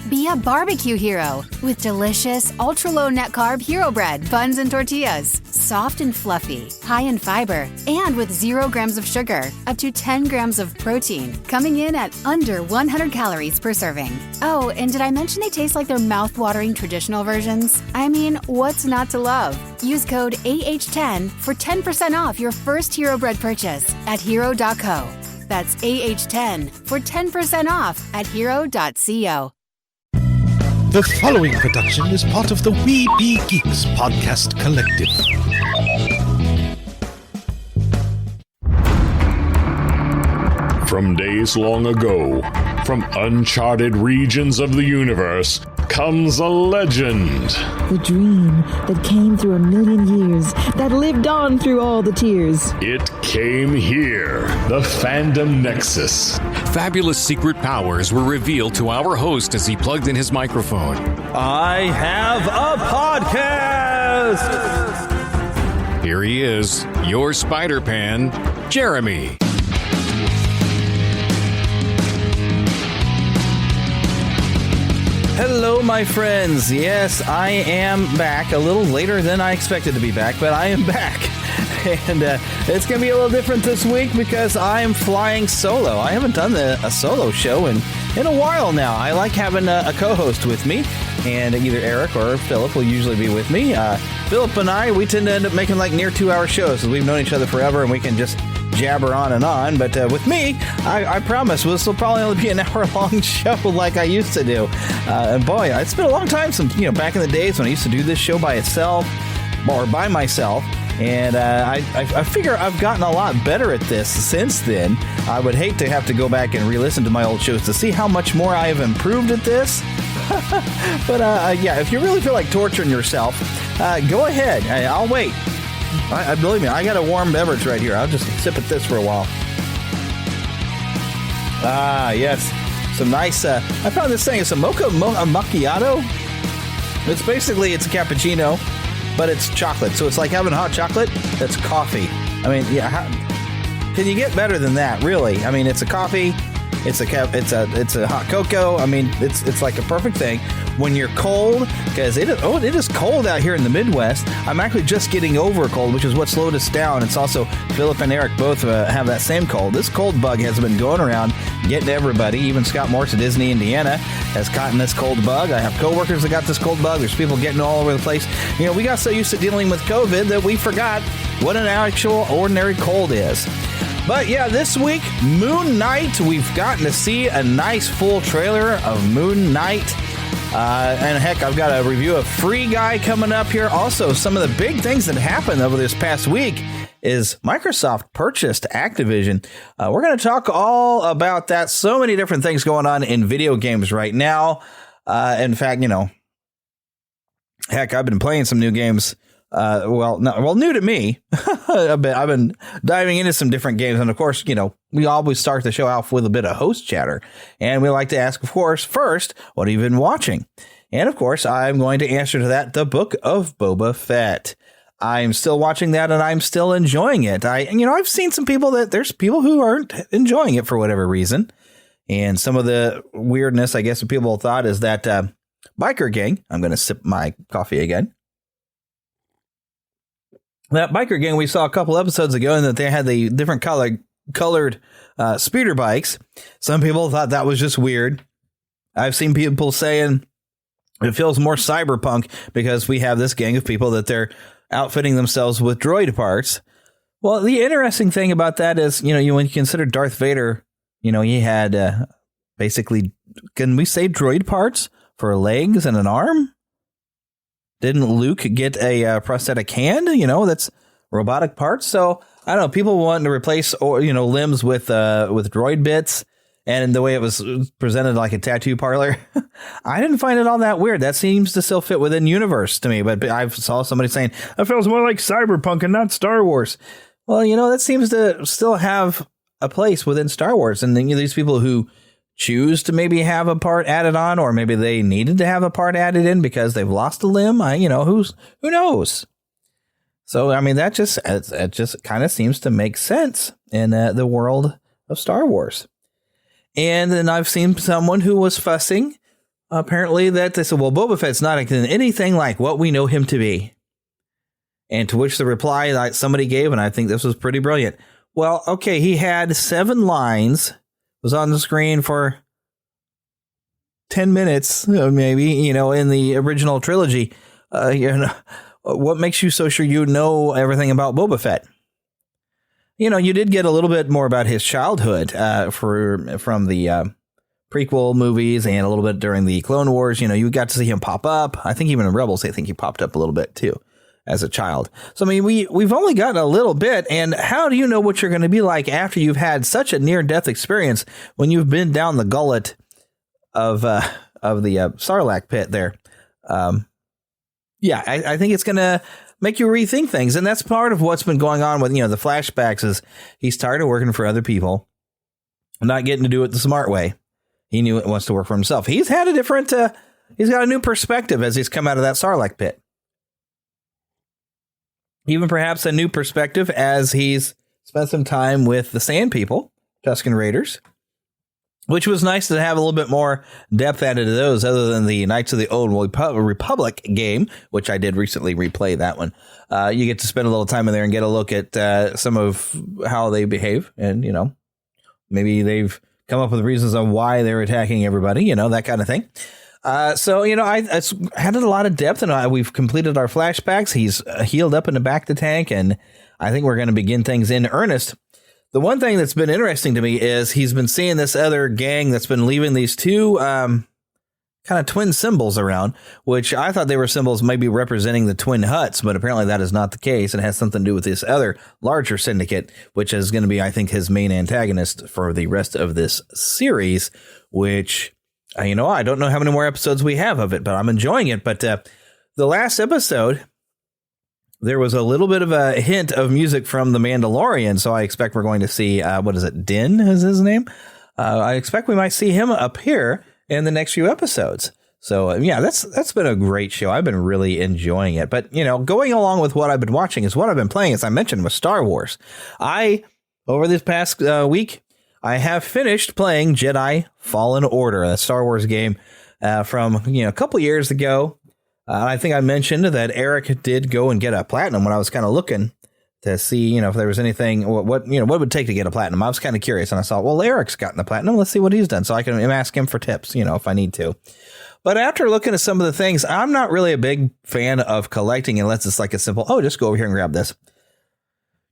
Be a barbecue hero with delicious, ultra-low net-carb hero bread, buns, and tortillas. Soft and fluffy, high in fiber, and with 0 grams of sugar, up to 10 grams of protein, coming in at under 100 calories per serving. Oh, and did I mention they taste like their mouth-watering traditional versions? I mean, what's not to love? Use code AH10 for 10% off your first hero bread purchase at hero.co. That's AH10 for 10% off at hero.co. The following production is part of the We Be Geeks podcast collective. From days long ago, from uncharted regions of the universe, comes a legend. The dream that came through a million years, that lived on through all the tears. It came here, the Fandom Nexus. Fabulous secret powers were revealed to our host as he plugged in his microphone. I have a podcast! Here he is, your Spider-Pan, Jeremy. Hello, my friends. Yes, I am back. A little later than I expected to be back, but I am back. And it's going to be a little different this week because I am flying solo. I haven't done a solo show in a while now. I like having a co-host with me, and either Eric or Philip will usually be with me. Philip and I, we tend to end up making like near 2-hour shows because we've known each other forever, and we can just jabber on and on. But with me, I promise this will probably only be an hour-long show like I used to do. And boy, it's been a long time since, back in the days when I used to do this show by itself or by myself. And I figure I've gotten a lot better at this since then. I would hate to have to go back and re-listen to my old shows to see how much more I have improved at this. But yeah, if you really feel like torturing yourself, go ahead. I'll wait. Believe me, I got a warm beverage right here. I'll just sip at this for a while. Ah, yes. Some nice, I found this thing. It's a mocha macchiato. It's a cappuccino, but it's chocolate. So it's like having hot chocolate that's coffee. I mean, yeah, can you get better than that, really? I mean, it's a coffee. It's a hot cocoa. I mean, it's like a perfect thing when you're cold, because it is cold out here in the Midwest. I'm actually just getting over a cold, which is what slowed us down. It's also Philip and Eric both have that same cold. This cold bug has been going around, getting to everybody. Even Scott Morse at Disney, Indiana, has gotten this cold bug. I have coworkers that got this cold bug. There's people getting all over the place. We got so used to dealing with COVID that we forgot what an actual ordinary cold is. But yeah, this week, Moon Knight, we've gotten to see a nice full trailer of Moon Knight. And heck, I've got a review of Free Guy coming up here. Also, some of the big things that happened over this past week is Microsoft purchased Activision. We're going to talk all about that. So many different things going on in video games right now. In fact, heck, I've been playing some new games. New to me. I've been diving into some different games. And of course, we always start the show off with a bit of host chatter. And we like to ask, of course, first, what have you been watching? And of course, I'm going to answer to that, the Book of Boba Fett. I'm still watching that and I'm still enjoying it. I've seen some people there's people who aren't enjoying it for whatever reason. And some of the weirdness, I guess, people thought is that biker gang. I'm going to sip my coffee again. That biker gang we saw a couple episodes ago, and that they had the different colored speeder bikes. Some people thought that was just weird. I've seen people saying it feels more cyberpunk because we have this gang of people that they're outfitting themselves with droid parts. Well, the interesting thing about that is, when you consider Darth Vader, he had basically, can we say droid parts for legs and an arm? Didn't Luke get a prosthetic hand? That's robotic parts. So I don't know. People wanting to replace limbs with droid bits, and the way it was presented like a tattoo parlor, I didn't find it all that weird. That seems to still fit within universe to me. But I saw somebody saying that feels more like Cyberpunk and not Star Wars. Well, that seems to still have a place within Star Wars, and then these people who choose to maybe have a part added on, or maybe they needed to have a part added in because they've lost a limb. Who knows? So, I mean, it just kind of seems to make sense in the world of Star Wars. And then I've seen someone who was fussing apparently that they said, well, Boba Fett's not anything like what we know him to be. And to which the reply that somebody gave, and I think this was pretty brilliant. Well, okay, he had 7 lines, was on the screen for 10 minutes, maybe, in the original trilogy. What makes you so sure you know everything about Boba Fett? You did get a little bit more about his childhood from the prequel movies and a little bit during the Clone Wars. You got to see him pop up. I think even in Rebels, I think he popped up a little bit, too, as a child. So, I mean, we've only gotten a little bit. And how do you know what you're going to be like after you've had such a near-death experience when you've been down the gullet of the Sarlacc pit there? I think it's going to make you rethink things. And that's part of what's been going on with, the flashbacks is he's tired of working for other people, not getting to do it the smart way. He knew it wants to work for himself. He's had a different, he's got a new perspective as he's come out of that Sarlacc pit. Even perhaps a new perspective as he's spent some time with the Sand People, Tusken Raiders, which was nice to have a little bit more depth added to those other than the Knights of the Old Republic game, which I did recently replay that one. You get to spend a little time in there and get a look at some of how they behave. And, maybe they've come up with reasons on why they're attacking everybody, that kind of thing. It's added a lot of depth, and we've completed our flashbacks. He's healed up in the back of the tank, and I think we're going to begin things in earnest. The one thing that's been interesting to me is he's been seeing this other gang that's been leaving these 2 kind of twin symbols around, which I thought they were symbols maybe representing the twin huts, but apparently that is not the case. It has something to do with this other larger syndicate, which is going to be, I think, his main antagonist for the rest of this series, which... I don't know how many more episodes we have of it, but I'm enjoying it. But the last episode, there was a little bit of a hint of music from The Mandalorian. So I expect we're going to see, Din is his name? I expect we might see him up here in the next few episodes. So, that's been a great show. I've been really enjoying it. But, going along with what I've been watching is what I've been playing, as I mentioned, with Star Wars. Over this past week, I have finished playing Jedi Fallen Order, a Star Wars game from a couple years ago. I think I mentioned that Eric did go and get a platinum when I was kind of looking to see, if there was anything, what it would take to get a platinum. I was kind of curious, and I thought, well, Eric's gotten the platinum. Let's see what he's done, so I can ask him for tips, if I need to. But after looking at some of the things, I'm not really a big fan of collecting unless it's like a simple, just go over here and grab this.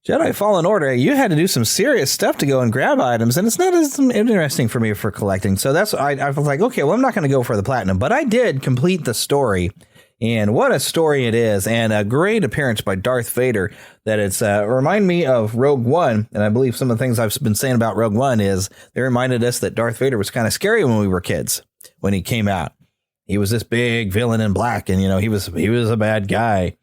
Jedi Fallen Order, you had to do some serious stuff to go and grab items, and it's not as interesting for me for collecting. So that's I was like, okay, well, I'm not going to go for the platinum, but I did complete the story, and what a story it is, and a great appearance by Darth Vader. That it's remind me of Rogue One, and I believe some of the things I've been saying about Rogue One is they reminded us that Darth Vader was kind of scary when we were kids when he came out. He was this big villain in black, and he was a bad guy.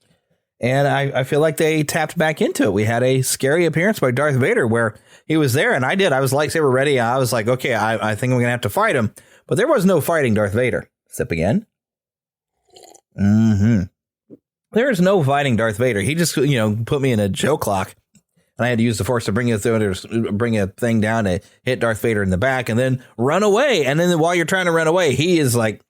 And I feel like they tapped back into it. We had a scary appearance by Darth Vader where he was there, and I was lightsaber ready. I was like, okay, I think I'm going to have to fight him. But there was no fighting Darth Vader. Sip again. There is no fighting Darth Vader. He just, put me in a Joe clock, and I had to use the Force to bring a thing down to hit Darth Vader in the back and then run away. And then while you're trying to run away, he is like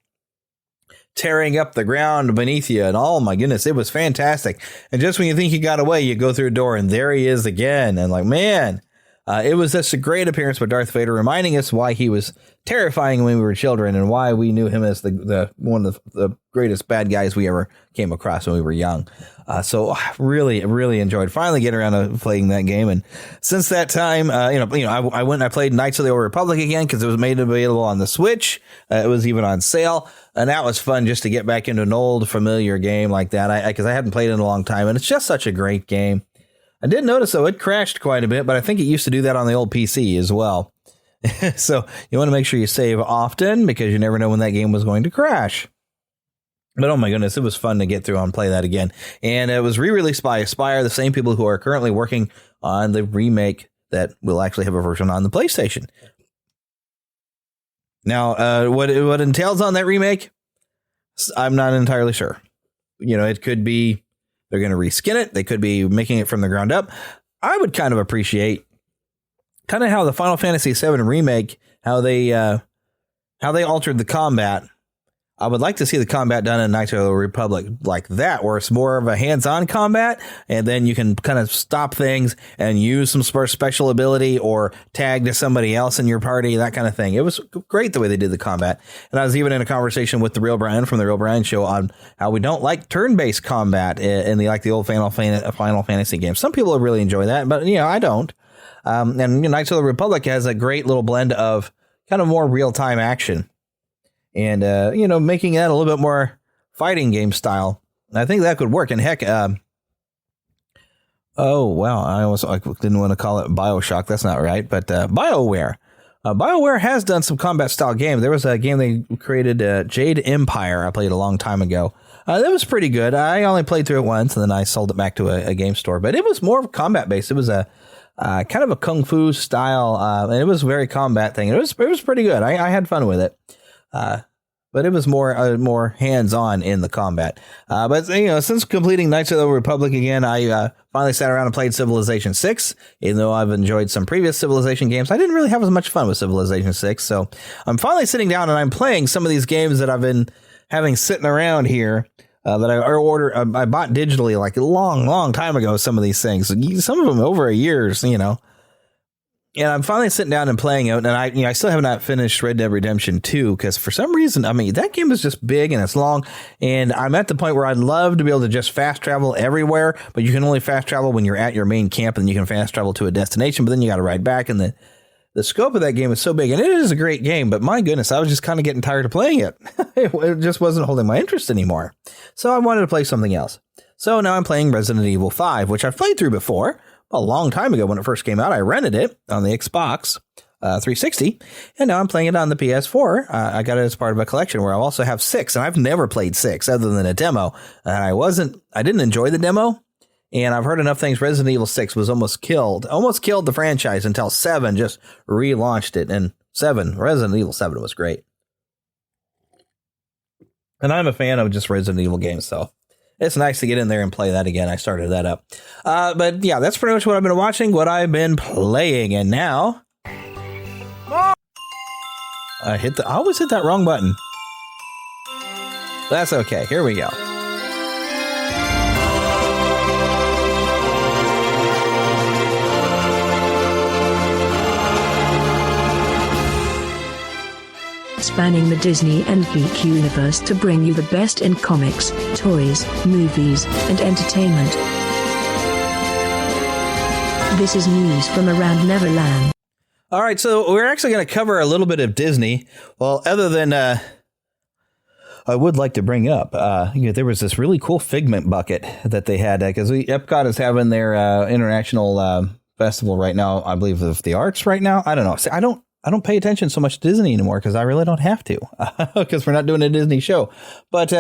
tearing up the ground beneath you, and oh my goodness, it was fantastic. And just when you think he got away, you go through a door and there he is again, and like, man, it was just a great appearance by Darth Vader, reminding us why he was terrifying when we were children and why we knew him as the one of the greatest bad guys we ever came across when we were young. So really enjoyed finally getting around to playing that game. And since that time, I went and I played Knights of the Old Republic again because it was made available on the Switch. It was even on sale. And that was fun just to get back into an old familiar game like that because I hadn't played it in a long time. And it's just such a great game. I did notice, though, it crashed quite a bit, but I think it used to do that on the old PC as well. So you want to make sure you save often because you never know when that game was going to crash. But oh my goodness, it was fun to get through and play that again. And it was re-released by Aspyr, the same people who are currently working on the remake that will actually have a version on the PlayStation. Now, what entails on that remake, I'm not entirely sure. It could be they're going to reskin it. They could be making it from the ground up. I would kind of appreciate kind of how the Final Fantasy VII remake, how they altered the combat I would like to see the combat done in Knights of the Republic like that, where it's more of a hands-on combat, and then you can kind of stop things and use some special ability or tag to somebody else in your party, that kind of thing. It was great the way they did the combat. And I was even in a conversation with the Real Brian from the Real Brian Show on how we don't like turn-based combat in the old Final Fantasy games. Some people really enjoy that, but I don't. And Knights of the Republic has a great little blend of kind of more real-time action. And, making that a little bit more fighting game style. I think that could work. And heck, I didn't want to call it BioShock. That's not right. But BioWare. BioWare has done some combat style games. There was a game they created, Jade Empire. I played a long time ago. That was pretty good. I only played through it once, and then I sold it back to a game store. But it was more combat based. It was a kind of a kung fu style, and it was a very combat thing. It was pretty good. I had fun with it. But it was more hands-on in the combat. But since completing Knights of the Republic again, I finally sat around and played Civilization 6. Even though I've enjoyed some previous Civilization games, I didn't really have as much fun with Civilization 6. So I'm finally sitting down and I'm playing some of these games that I've been having sitting around here that I bought digitally like a long time ago. Some of these things, some of them over a year, And I'm finally sitting down and playing it, and I still have not finished Red Dead Redemption 2 because for some reason, that game is just big and it's long, and I'm at the point where I'd love to be able to just fast travel everywhere, but you can only fast travel when you're at your main camp, and you can fast travel to a destination, but then you got to ride back, and the scope of that game is so big, and it is a great game, but my goodness, I was just kind of getting tired of playing it. It just wasn't holding my interest anymore, so I wanted to play something else. So now I'm playing Resident Evil 5, which I've played through before. A long time ago when it first came out. I rented it on the Xbox 360, and now I'm playing it on the PS4. I got it as part of a collection where I also have 6, and I've never played 6 other than a demo. And I didn't enjoy the demo, and I've heard enough things. Resident Evil 6 was almost killed the franchise until 7 just relaunched it, and Resident Evil 7 was great. And I'm a fan of just Resident Evil games, so it's nice to get in there and play that again. I started that up. But yeah, that's pretty much what I've been watching, what I've been playing. And now I always hit that wrong button. That's okay. Here we go. Spanning the Disney and geek universe to bring you the best in comics, toys, movies, and entertainment. This is news from around Neverland. All right, so we're actually going to cover a little bit of Disney. Well, other than I would like to bring up, there was this really cool Figment bucket that they had, because Epcot is having their international festival right now, I believe, of the arts right now. I don't know. See, I don't pay attention so much to Disney anymore because I really don't have to, because we're not doing a Disney show. But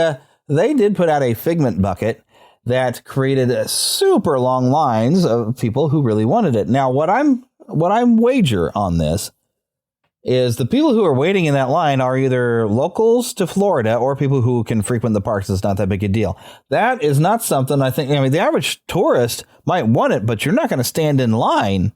they did put out a Figment bucket that created super long lines of people who really wanted it. Now, what I'm wager on this is the people who are waiting in that line are either locals to Florida or people who can frequent the parks. It's not that big a deal. That is not something I think, the average tourist might want it, but you're not going to stand in line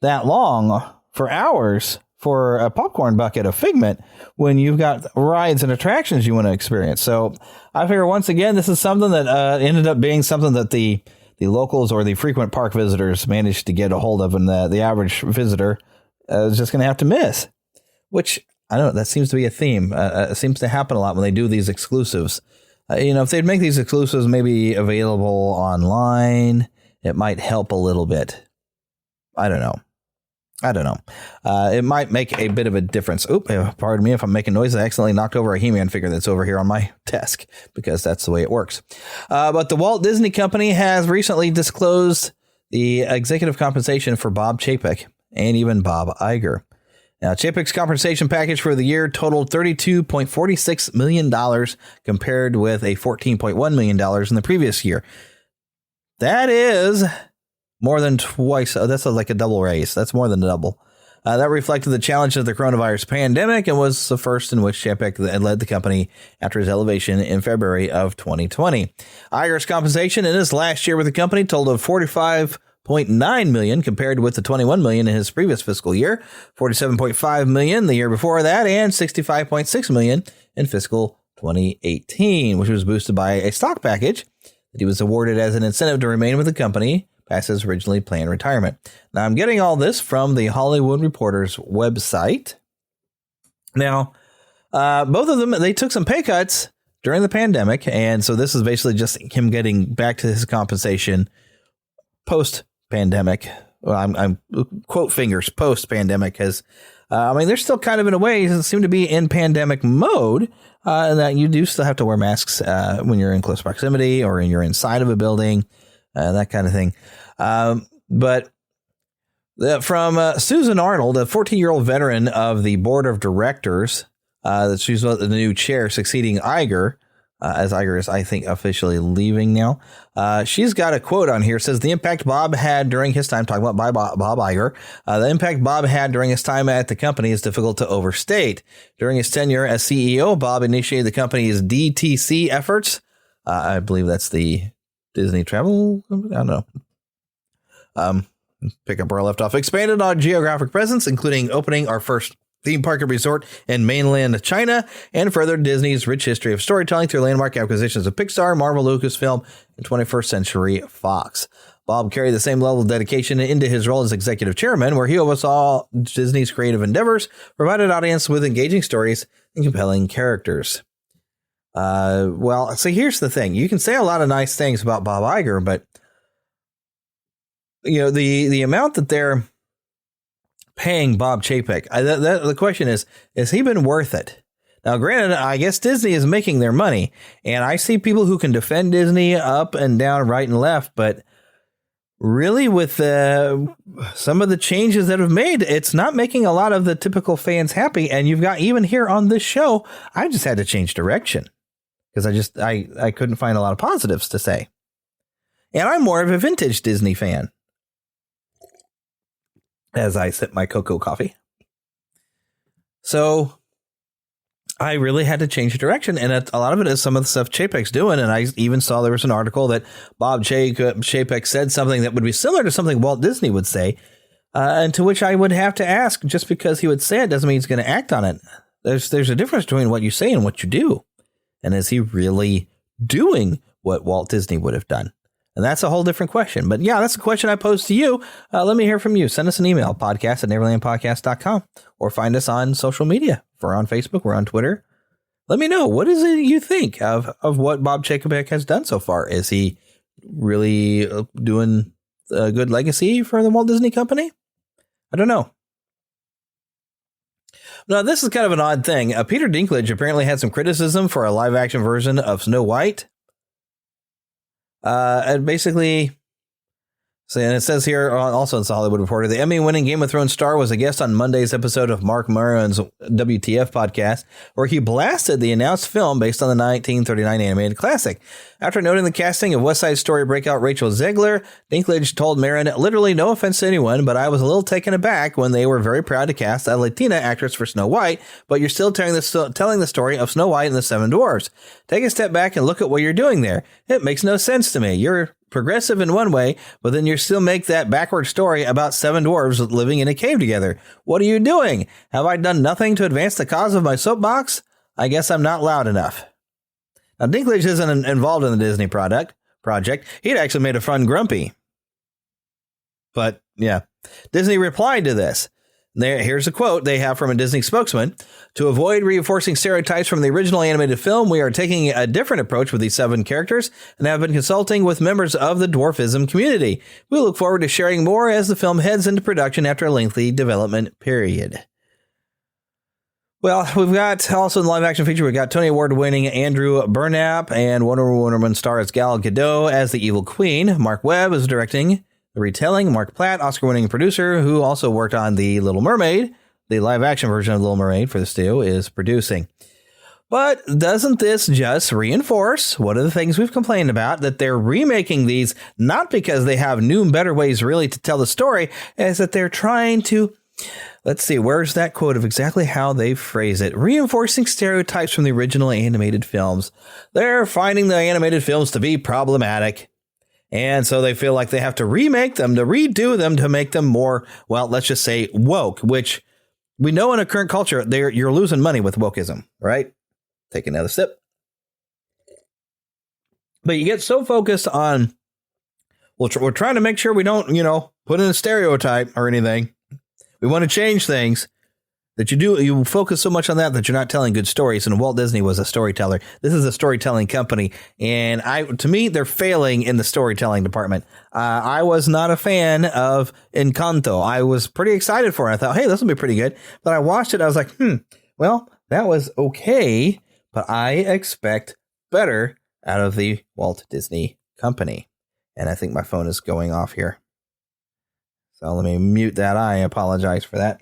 that long for hours for a popcorn bucket of Figment when you've got rides and attractions you want to experience. So I figure once again, this is something that ended up being something that the locals or the frequent park visitors managed to get a hold of, and the average visitor is just going to have to miss, which I don't know. That seems to be a theme. It seems to happen a lot when they do these exclusives. If they'd make these exclusives maybe available online, it might help a little bit. I don't know. It might make a bit of a difference. Pardon me if I'm making noise. I accidentally knocked over a He-Man figure that's over here on my desk, because that's the way it works. But the Walt Disney Company has recently disclosed the executive compensation for Bob Chapek and even Bob Iger. Now, Chapek's compensation package for the year totaled $32.46 million compared with a $14.1 million in the previous year. That is more than twice. That's like a double raise. That's more than a double. That reflected the challenge of the coronavirus pandemic and was the first in which Chapek led the company after his elevation in February of 2020. Iger's compensation in his last year with the company totaled $45.9 million compared with the $21 million in his previous fiscal year, $47.5 million the year before that, and $65.6 million in fiscal 2018, which was boosted by a stock package that he was awarded as an incentive to remain with the company past his originally planned retirement. Now, I'm getting all this from the Hollywood Reporter's website. Now, both of them, they took some pay cuts during the pandemic, and so this is basically just him getting back to his compensation post-pandemic. Well, I'm quote fingers post-pandemic, because they're still kind of in a way seem to be in pandemic mode, and that you do still have to wear masks when you're in close proximity or you're inside of a building, that kind of thing. But from Susan Arnold, a 14-year-old veteran of the board of directors, that she's the new chair succeeding Iger, as Iger is, I think, officially leaving now. She's got a quote on here. It says, the impact Bob had during his time, talking about Bob Iger, the impact Bob had during his time at the company is difficult to overstate. During his tenure as CEO, Bob initiated the company's DTC efforts. I believe that's the Disney Travel. I don't know. Pick up where I left off. Expanded on geographic presence, including opening our first theme park and resort in mainland China, and furthered Disney's rich history of storytelling through landmark acquisitions of Pixar, Marvel, Lucasfilm, and 21st Century Fox. Bob carried the same level of dedication into his role as executive chairman, where he oversaw Disney's creative endeavors, provided audience with engaging stories and compelling characters. So here's the thing. You can say a lot of nice things about Bob Iger, but the amount that they're paying Bob Chapek, the question is he been worth it? Now, granted, I guess Disney is making their money, and I see people who can defend Disney up and down, right and left, but really with some of the changes that have made, it's not making a lot of the typical fans happy. And you've got, even here on this show, I just had to change direction because I couldn't find a lot of positives to say. And I'm more of a vintage Disney fan, as I sip my cocoa coffee. So I really had to change direction. And a lot of it is some of the stuff Chapek's doing. And I even saw there was an article that Bob Chapek said something that would be similar to something Walt Disney would say. And to which I would have to ask, just because he would say it doesn't mean he's going to act on it. There's a difference between what you say and what you do. And is he really doing what Walt Disney would have done? And that's a whole different question. But yeah, that's a question I posed to you. Let me hear from you. Send us an email, podcast@neverlandpodcast.com, or find us on social media. We're on Facebook. We're on Twitter. Let me know. What is it you think of what Bob Chapek has done so far? Is he really doing a good legacy for the Walt Disney Company? I don't know. Now, this is kind of an odd thing. Peter Dinklage apparently had some criticism for a live action version of Snow White. And basically, and it says here also in the Hollywood Reporter, the Emmy-winning Game of Thrones star was a guest on Monday's episode of Mark Maron's WTF podcast, where he blasted the announced film based on the 1939 animated classic. After noting the casting of West Side Story breakout Rachel Zegler, Dinklage told Maron, literally no offense to anyone, but I was a little taken aback when they were very proud to cast a Latina actress for Snow White, but you're still telling the story of Snow White and the Seven Dwarfs. Take a step back and look at what you're doing there. It makes no sense to me. You're progressive in one way, but then you still make that backward story about seven dwarves living in a cave together. What are you doing? Have I done nothing to advance the cause of my soapbox? I guess I'm not loud enough. Now, Dinklage isn't involved in the Disney project. He'd actually made a fun grumpy. But yeah, Disney replied to this. Here's a quote they have from a Disney spokesman. To avoid reinforcing stereotypes from the original animated film, we are taking a different approach with these 7 characters and have been consulting with members of the dwarfism community. We look forward to sharing more as the film heads into production after a lengthy development period. Well, we've got also in the live action feature, we've got Tony Award winning Andrew Burnap and Wonder Woman stars Gal Gadot as the Evil Queen. Mark Webb is directing the retelling. Mark Platt, Oscar-winning producer, who also worked on The Little Mermaid, the live-action version of The Little Mermaid for the studio, is producing. But doesn't this just reinforce one of the things we've complained about, that they're remaking these not because they have new and better ways really to tell the story, is that they're trying to, let's see, where's that quote of exactly how they phrase it? Reinforcing stereotypes from the original animated films. They're finding the animated films to be problematic. And so they feel like they have to remake them, to redo them, to make them more, well, let's just say woke, which we know in a current culture, you're losing money with wokeism, right? Take another sip. But you get so focused on, well, we're trying to make sure we don't, put in a stereotype or anything. We want to change things. That you focus so much on that you're not telling good stories. And Walt Disney was a storyteller. This is a storytelling company. And to me, they're failing in the storytelling department. I was not a fan of Encanto. I was pretty excited for it. I thought, hey, this will be pretty good. But I watched it. I was like, well, that was okay. But I expect better out of the Walt Disney company. And I think my phone is going off here. So let me mute that. I apologize for that.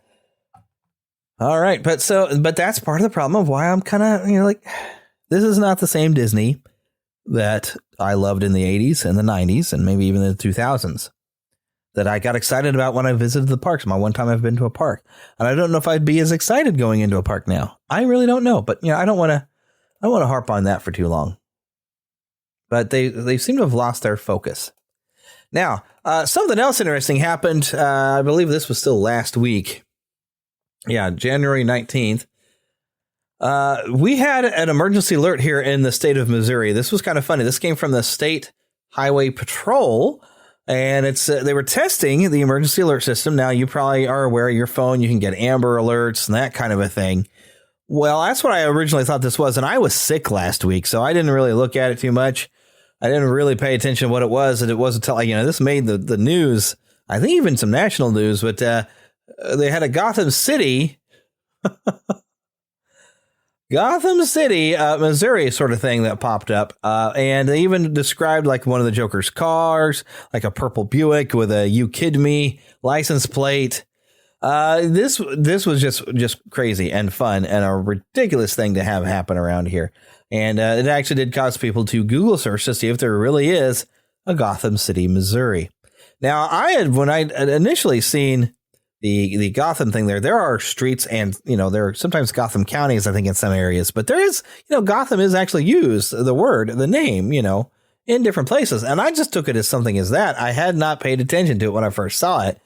All right, but that's part of the problem of why I'm kind of, this is not the same Disney that I loved in the 80s and the 90s and maybe even the 2000s that I got excited about when I visited the parks. My one time I've been to a park, and I don't know if I'd be as excited going into a park now. I really don't know, but I don't want to harp on that for too long. But they seem to have lost their focus. Now, something else interesting happened. I believe this was still last week. Yeah, January 19th. We had an emergency alert here in the state of Missouri. This was kind of funny. This came from the State Highway Patrol, and they were testing the emergency alert system. Now, you probably are aware of your phone. You can get Amber Alerts and that kind of a thing. Well, that's what I originally thought this was, and I was sick last week, so I didn't really look at it too much. I didn't really pay attention to what it was, and it wasn't until, this made the news. I think even some national news, but they had a Gotham City, Missouri sort of thing that popped up. And they even described like one of the Joker's cars, like a purple Buick with a "You Kid Me" license plate. This was just crazy and fun and a ridiculous thing to have happen around here. And it actually did cause people to Google search to see if there really is a Gotham City, Missouri. Now, when I had initially seen the Gotham thing there are streets and, there are sometimes Gotham counties, I think, in some areas. But there is, Gotham is actually used, the name, in different places. And I just took it as something as that. I had not paid attention to it when I first saw it.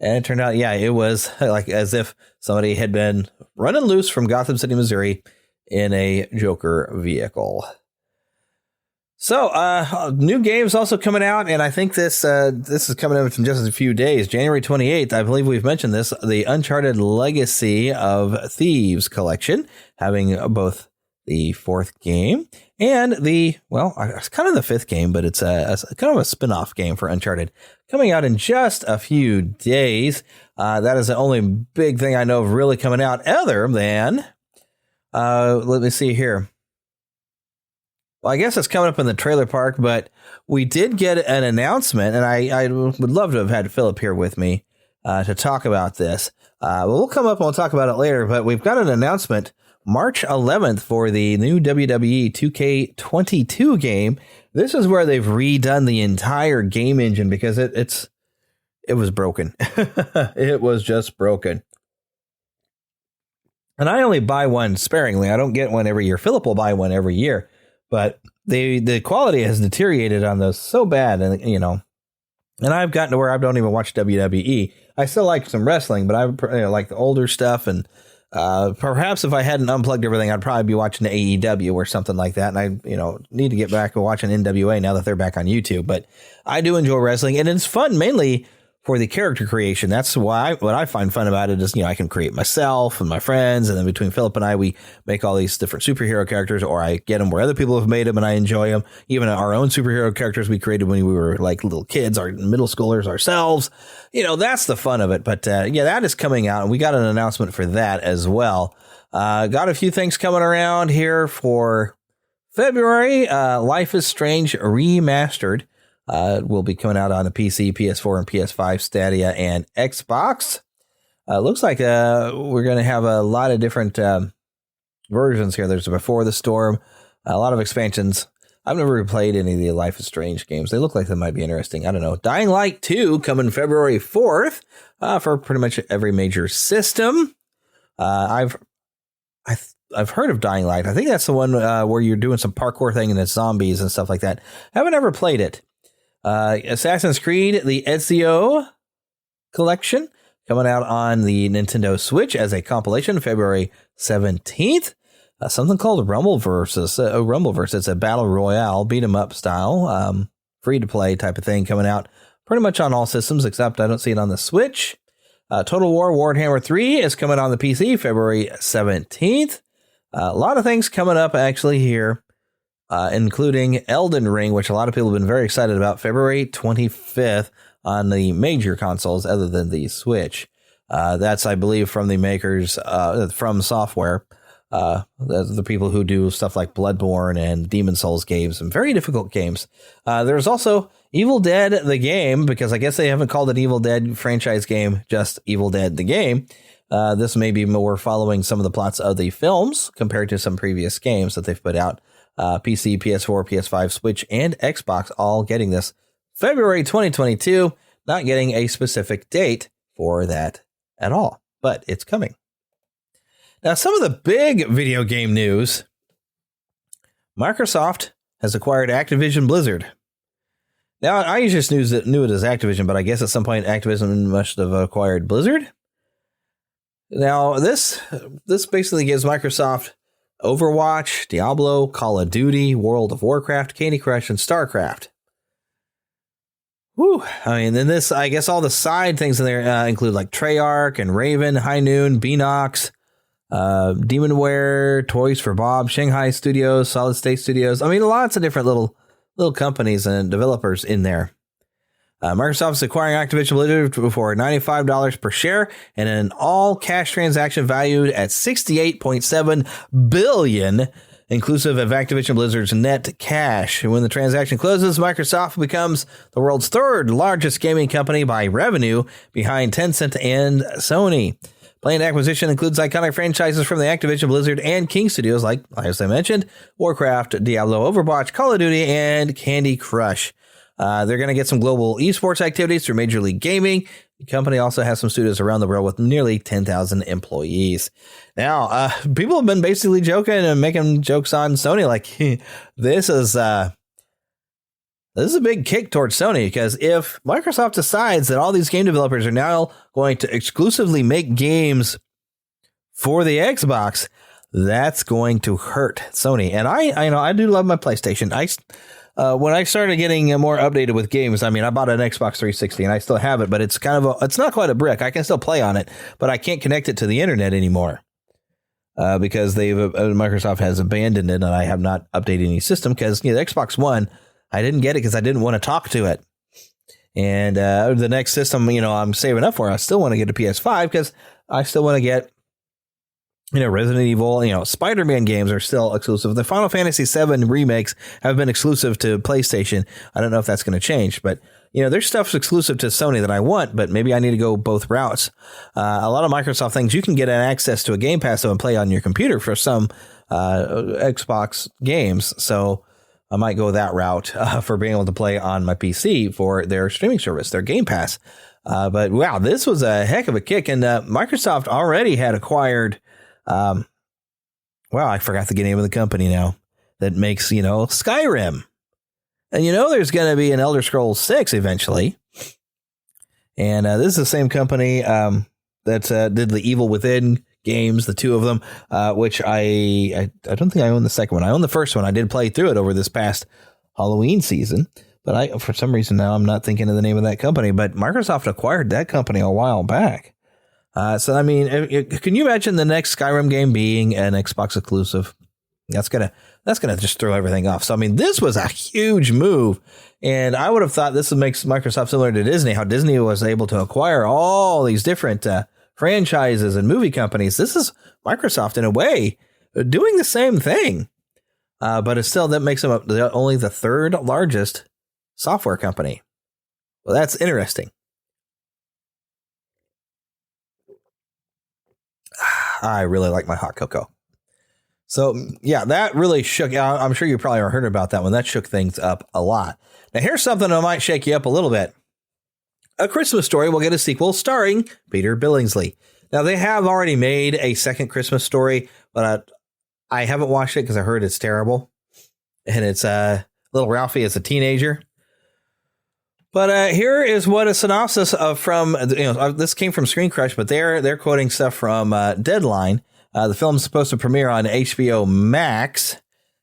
And it turned out, it was like as if somebody had been running loose from Gotham City, Missouri in a Joker vehicle. So, new games also coming out, and I think this is coming out in just a few days. January 28th, I believe we've mentioned this, the Uncharted Legacy of Thieves collection, having both the fourth game and it's kind of the fifth game, but it's kind of a spin-off game for Uncharted, coming out in just a few days. That is the only big thing I know of really coming out, other than, let me see here. Well, I guess it's coming up in the trailer park, but we did get an announcement, and I would love to have had Philip here with me to talk about this. We'll come up and we'll talk about it later, but we've got an announcement March 11th for the new WWE 2K22 game. This is where they've redone the entire game engine because it was broken. It was just broken. And I only buy one sparingly. I don't get one every year. Philip will buy one every year. But the quality has deteriorated on those so bad, and and I've gotten to where I don't even watch WWE. I still like some wrestling, but I like the older stuff, and perhaps if I hadn't unplugged everything, I'd probably be watching the AEW or something like that. And I need to get back and watching NWA now that they're back on YouTube. But I do enjoy wrestling, and it's fun mainly for the character creation. That's why what I find fun about it is, I can create myself and my friends. And then between Philip and I, we make all these different superhero characters, or I get them where other people have made them and I enjoy them. Even our own superhero characters we created when we were like little kids, our middle schoolers ourselves. That's the fun of it. But that is coming out, and we got an announcement for that as well. Got a few things coming around here for February. Life is Strange Remastered. Will be coming out on the PC, PS4, and PS5, Stadia, and Xbox. Looks like we're going to have a lot of different versions here. There's Before the Storm, a lot of expansions. I've never played any of the Life is Strange games. They look like they might be interesting. I don't know. Dying Light 2 coming February 4th for pretty much every major system. I've heard of Dying Light. I think that's the one where you're doing some parkour thing and it's zombies and stuff like that. Haven't ever played it. Assassin's Creed, the Ezio collection, coming out on the Nintendo Switch as a compilation February 17th. something called Rumbleverse. Rumbleverse. It's a battle royale, beat 'em up style, free to play type of thing coming out pretty much on all systems, except I don't see it on the Switch. Total War Warhammer 3 is coming on the PC February 17th. A lot of things coming up actually here, including Elden Ring, which a lot of people have been very excited about, February 25th on the major consoles other than the Switch. That's, I believe, from the makers, From Software, the people who do stuff like Bloodborne and Demon Souls games, some very difficult games. There's also Evil Dead, the game, because I guess they haven't called it Evil Dead franchise game, just Evil Dead, the game. This may be more following some of the plots of the films compared to some previous games that they've put out. PC, PS4, PS5, Switch, and Xbox all getting this February 2022, not getting a specific date for that at all, but it's coming. Now, some of the big video game news. Microsoft has acquired Activision Blizzard. Now, I just knew it as Activision, but I guess at some point Activision must have acquired Blizzard. Now, this basically gives Microsoft Overwatch, Diablo, Call of Duty, World of Warcraft, Candy Crush, and StarCraft. Whew. I mean, then this, I guess all the side things in there include like Treyarch and Raven, High Noon, Beanox, Demonware, Toys for Bob, Shanghai Studios, Solid State Studios. I mean, lots of different little companies and developers in there. Microsoft is acquiring Activision Blizzard for $95 per share and an all-cash transaction valued at $68.7 billion, inclusive of Activision Blizzard's net cash. And when the transaction closes, Microsoft becomes the world's third largest gaming company by revenue, behind Tencent and Sony. Planned acquisition includes iconic franchises from the Activision Blizzard and King Studios, like as I mentioned, Warcraft, Diablo, Overwatch, Call of Duty, and Candy Crush. They're going to get some global esports activities through Major League Gaming. The company also has some studios around the world with nearly 10,000 employees. Now, people have been basically joking and making jokes on Sony like this is a big kick towards Sony, because if Microsoft decides that all these game developers are now going to exclusively make games for the Xbox, that's going to hurt Sony. And I do love my PlayStation. When I started getting more updated with games, I mean, I bought an Xbox 360 and I still have it, but it's it's not quite a brick. I can still play on it, but I can't connect it to the internet anymore because Microsoft has abandoned it, and I have not updated any system because the Xbox One, I didn't get it because I didn't want to talk to it. And the next system, I'm saving up for, I still want to get a PS5 because I still want to get Resident Evil, Spider-Man games are still exclusive. The Final Fantasy VII remakes have been exclusive to PlayStation. I don't know if that's going to change, but, there's stuff exclusive to Sony that I want, but maybe I need to go both routes. A lot of Microsoft things, you can get access to a Game Pass and play on your computer for some Xbox games. So I might go that route for being able to play on my PC for their streaming service, their Game Pass. But wow, this was a heck of a kick. And Microsoft already had acquired I forgot the name of the company now that makes, Skyrim. And, there's going to be an Elder Scrolls 6 eventually. And this is the same company that did the Evil Within games, the two of them, which I don't think I own the second one. I own the first one. I did play through it over this past Halloween season, but for some reason now I'm not thinking of the name of that company. But Microsoft acquired that company a while back. So, I mean, can you imagine the next Skyrim game being an Xbox exclusive? That's gonna just throw everything off. So, I mean, this was a huge move, and I would have thought this would make Microsoft similar to Disney, how Disney was able to acquire all these different franchises and movie companies. This is Microsoft, in a way, doing the same thing, but it's still, that makes them only the third largest software company. Well, that's interesting. I really like my hot cocoa. So, yeah, that really shook. I'm sure you probably heard about that one. That shook things up a lot. Now, here's something that might shake you up a little bit. A Christmas Story will get a sequel starring Peter Billingsley. Now, they have already made a second Christmas Story, but I haven't watched it because I heard it's terrible. And it's little Ralphie as a teenager. But here is what a synopsis of from, this came from Screen Crush, but they're quoting stuff from Deadline. The film's supposed to premiere on HBO Max.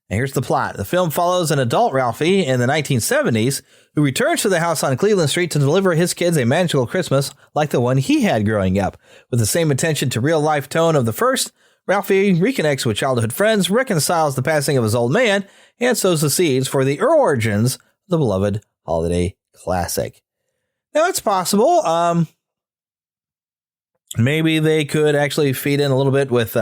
And here's the plot. The film follows an adult Ralphie in the 1970s who returns to the house on Cleveland Street to deliver his kids a magical Christmas like the one he had growing up. With the same attention to real-life tone of the first, Ralphie reconnects with childhood friends, reconciles the passing of his old man, and sows the seeds for the origins of the beloved holiday classic. Now, it's possible. Maybe they could actually feed in a little bit with...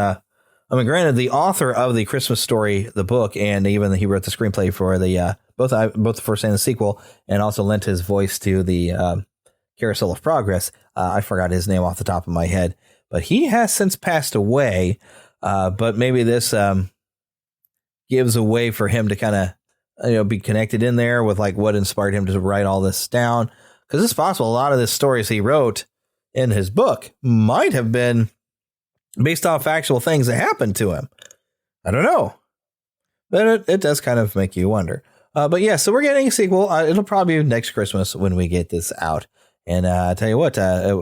granted, the author of the Christmas Story, the book, and even he wrote the screenplay for the both the first and the sequel, and also lent his voice to the Carousel of Progress. I forgot his name off the top of my head, but he has since passed away. But maybe this gives a way for him to kind of be connected in there with like what inspired him to write all this down. Because it's possible a lot of the stories he wrote in his book might have been based off actual things that happened to him. I don't know. But it does kind of make you wonder. But yeah, so we're getting a sequel. It'll probably be next Christmas when we get this out. And I tell you what, I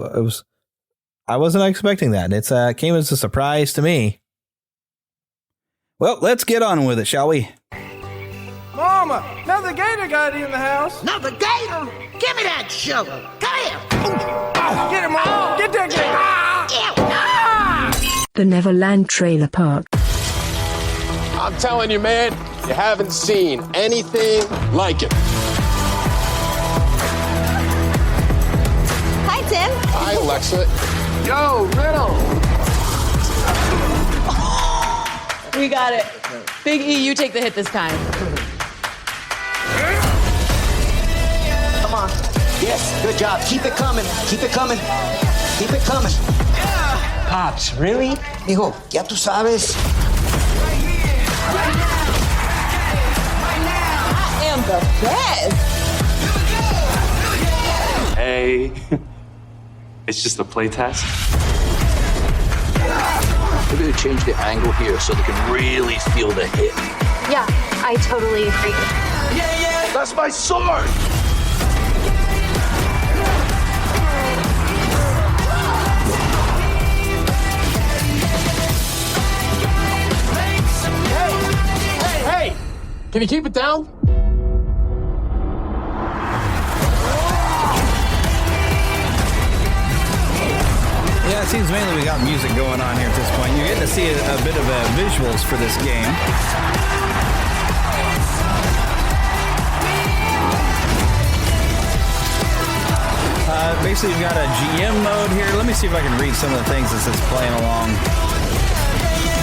wasn't expecting that. It came as a surprise to me. Well, let's get on with it, shall we? Mama, another gator got in the house. Another gator? Give me that shovel. Come here. Get him, Mama. Get that gator. The Neverland Trailer Park. I'm telling you, man, you haven't seen anything like it. Hi, Tim. Hi, Alexa. Yo, Riddle. We got it. Big E, you take the hit this time. Come on. Yes, good job. Keep it coming. Keep it coming. Keep it coming. Pops, really? Hijo, ya tú sabes. I am the best. Hey, it's just a play test. We're going to change the angle here so they can really feel the hit. Yeah, I totally agree. Yeah, yeah. That's my sword. Hey, can you keep it down? Yeah, it seems mainly we got music going on here at this point. You're getting to see a bit of visuals for this game. Basically, you've got a GM mode here. Let me see if I can read some of the things as it's playing along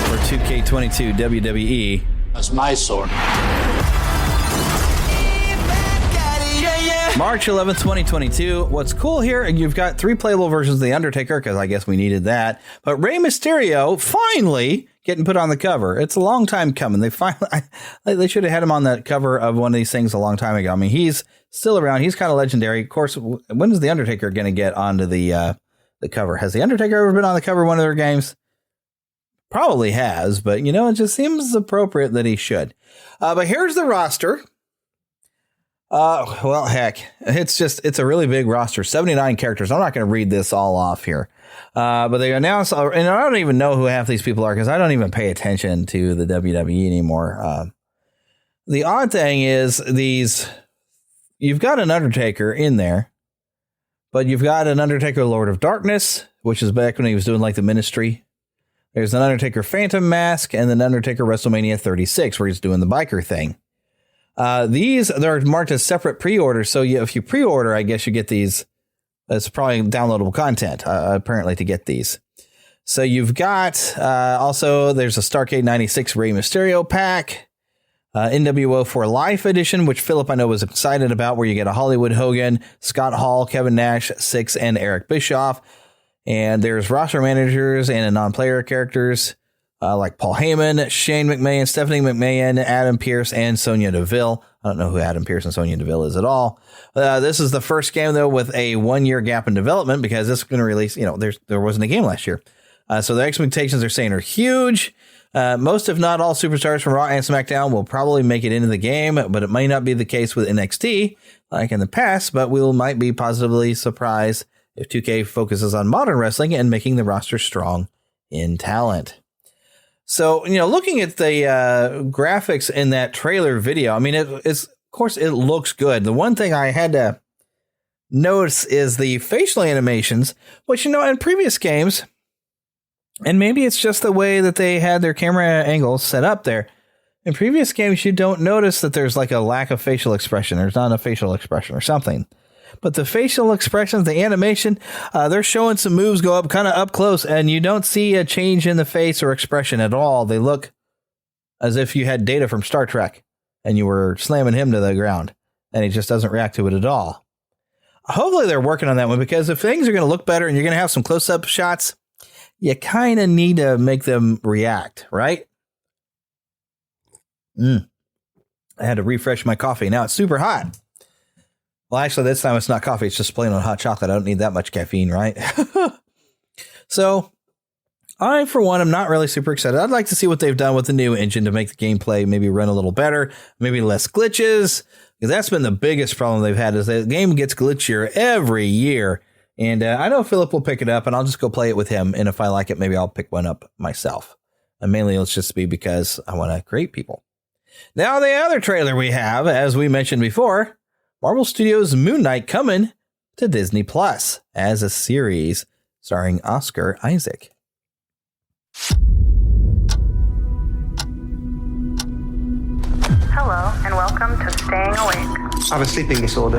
for 2K22 WWE. That's my sword. March 11th, 2022. What's cool here, you've got 3 playable versions of The Undertaker, because I guess we needed that. But Rey Mysterio finally getting put on the cover. It's a long time coming. They they should have had him on the cover of one of these things a long time ago. I mean, he's still around. He's kind of legendary. Of course, when is The Undertaker going to get onto the cover? Has The Undertaker ever been on the cover of one of their games? Probably has, but it just seems appropriate that he should. But here's the roster. Well, heck, it's a really big roster, 79 characters. I'm not going to read this all off here. But they announced, and I don't even know who half these people are because I don't even pay attention to the WWE anymore. The odd thing is you've got an Undertaker in there, but you've got an Undertaker Lord of Darkness, which is back when he was doing like the Ministry. There's an Undertaker Phantom Mask and an Undertaker WrestleMania 36 where he's doing the biker thing. They're marked as separate pre-orders. So if you pre-order, I guess you get these. It's probably downloadable content, apparently, to get these. So you've got also there's a Starrcade 96 Rey Mysterio pack, NWO for Life edition, which Philip I know was excited about, where you get a Hollywood Hogan, Scott Hall, Kevin Nash, Six, and Eric Bischoff. And there's roster managers and non-player characters. Like Paul Heyman, Shane McMahon, Stephanie McMahon, Adam Pearce, and Sonya Deville. I don't know who Adam Pearce and Sonya Deville is at all. This is the first game, though, with a 1-year gap in development because this is going to release, there wasn't a game last year. So the expectations they're saying are huge. Most, if not all, superstars from Raw and SmackDown will probably make it into the game, but it may not be the case with NXT like in the past, but we might be positively surprised if 2K focuses on modern wrestling and making the roster strong in talent. So, looking at the graphics in that trailer video, I mean, it's, of course, it looks good. The one thing I had to notice is the facial animations, which, in previous games, and maybe it's just the way that they had their camera angles set up there. In previous games, you don't notice that there's like a lack of facial expression. There's not a facial expression or something. But the facial expressions, the animation, they're showing some moves go up kind of up close, and you don't see a change in the face or expression at all. They look as if you had Data from Star Trek and you were slamming him to the ground, and he just doesn't react to it at all. Hopefully they're working on that one, because if things are going to look better and you're going to have some close-up shots, you kind of need to make them react, right? I had to refresh my coffee. Now it's super hot. Well, actually, this time it's not coffee. It's just plain on hot chocolate. I don't need that much caffeine, right? So I, for one, am not really super excited. I'd like to see what they've done with the new engine to make the gameplay maybe run a little better, maybe less glitches, because that's been the biggest problem they've had, is the game gets glitchier every year. And I know Philip will pick it up, and I'll just go play it with him. And if I like it, maybe I'll pick one up myself. And mainly it'll just be because I want to create people. Now, the other trailer we have, as we mentioned before, Marvel Studios' Moon Knight coming to Disney Plus as a series starring Oscar Isaac. Hello, and welcome to Staying Awake. I have a sleeping disorder.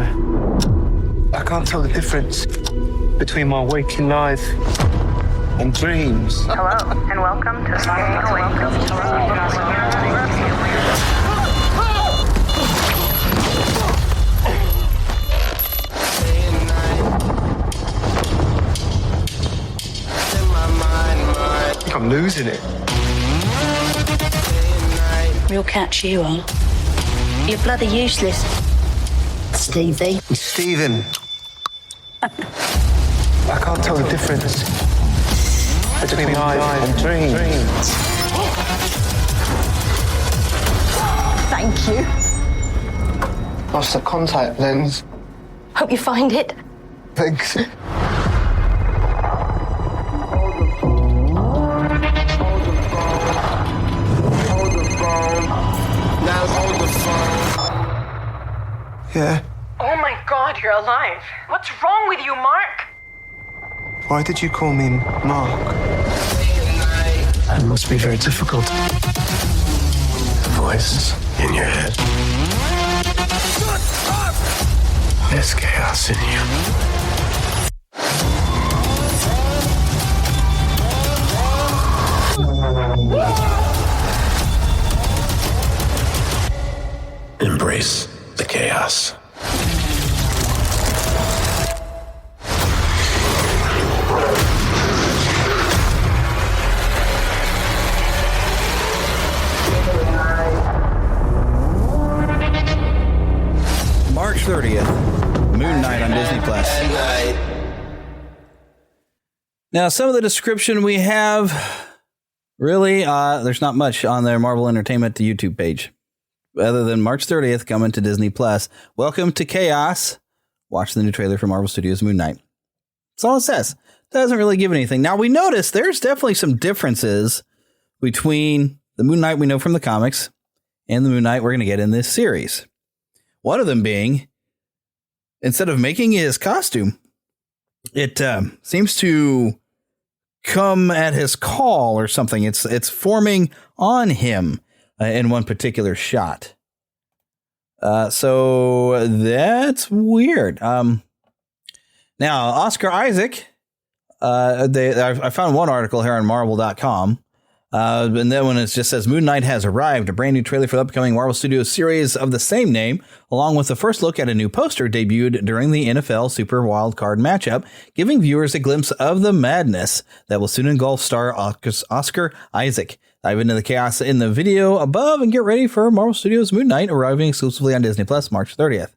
I can't tell the difference between my waking life and dreams. Hello, and welcome to Staying Awake. I'm losing it. We'll catch you on. You're bloody useless, Stevie. Stephen. I can't tell the difference between life and dreams. Thank you. Lost the contact lens. Hope you find it. Thanks. Yeah. Oh my God, you're alive. What's wrong with you, Mark? Why did you call me Mark? It must be very difficult. Voice in your head. There's chaos in you. Embrace the chaos. March 30th, Moon Knight on Disney Plus. Now, some of the description we have, really, there's not much on their Marvel Entertainment YouTube page. Other than March 30th coming to Disney Plus. Welcome to Chaos. Watch the new trailer for Marvel Studios' Moon Knight. That's all it says. Doesn't really give anything. Now, we notice there's definitely some differences between the Moon Knight we know from the comics and the Moon Knight we're going to get in this series. One of them being, instead of making his costume, it seems to come at his call or something. It's forming on him. In one particular shot. So that's weird. Now, Oscar Isaac, I found one article here on Marvel.com. And then when it just says Moon Knight has arrived, a brand new trailer for the upcoming Marvel Studios series of the same name, along with the first look at a new poster debuted during the NFL Super Wildcard matchup, giving viewers a glimpse of the madness that will soon engulf star Oscar Isaac. Dive into the chaos in the video above and get ready for Marvel Studios' Moon Knight, arriving exclusively on Disney Plus March 30th.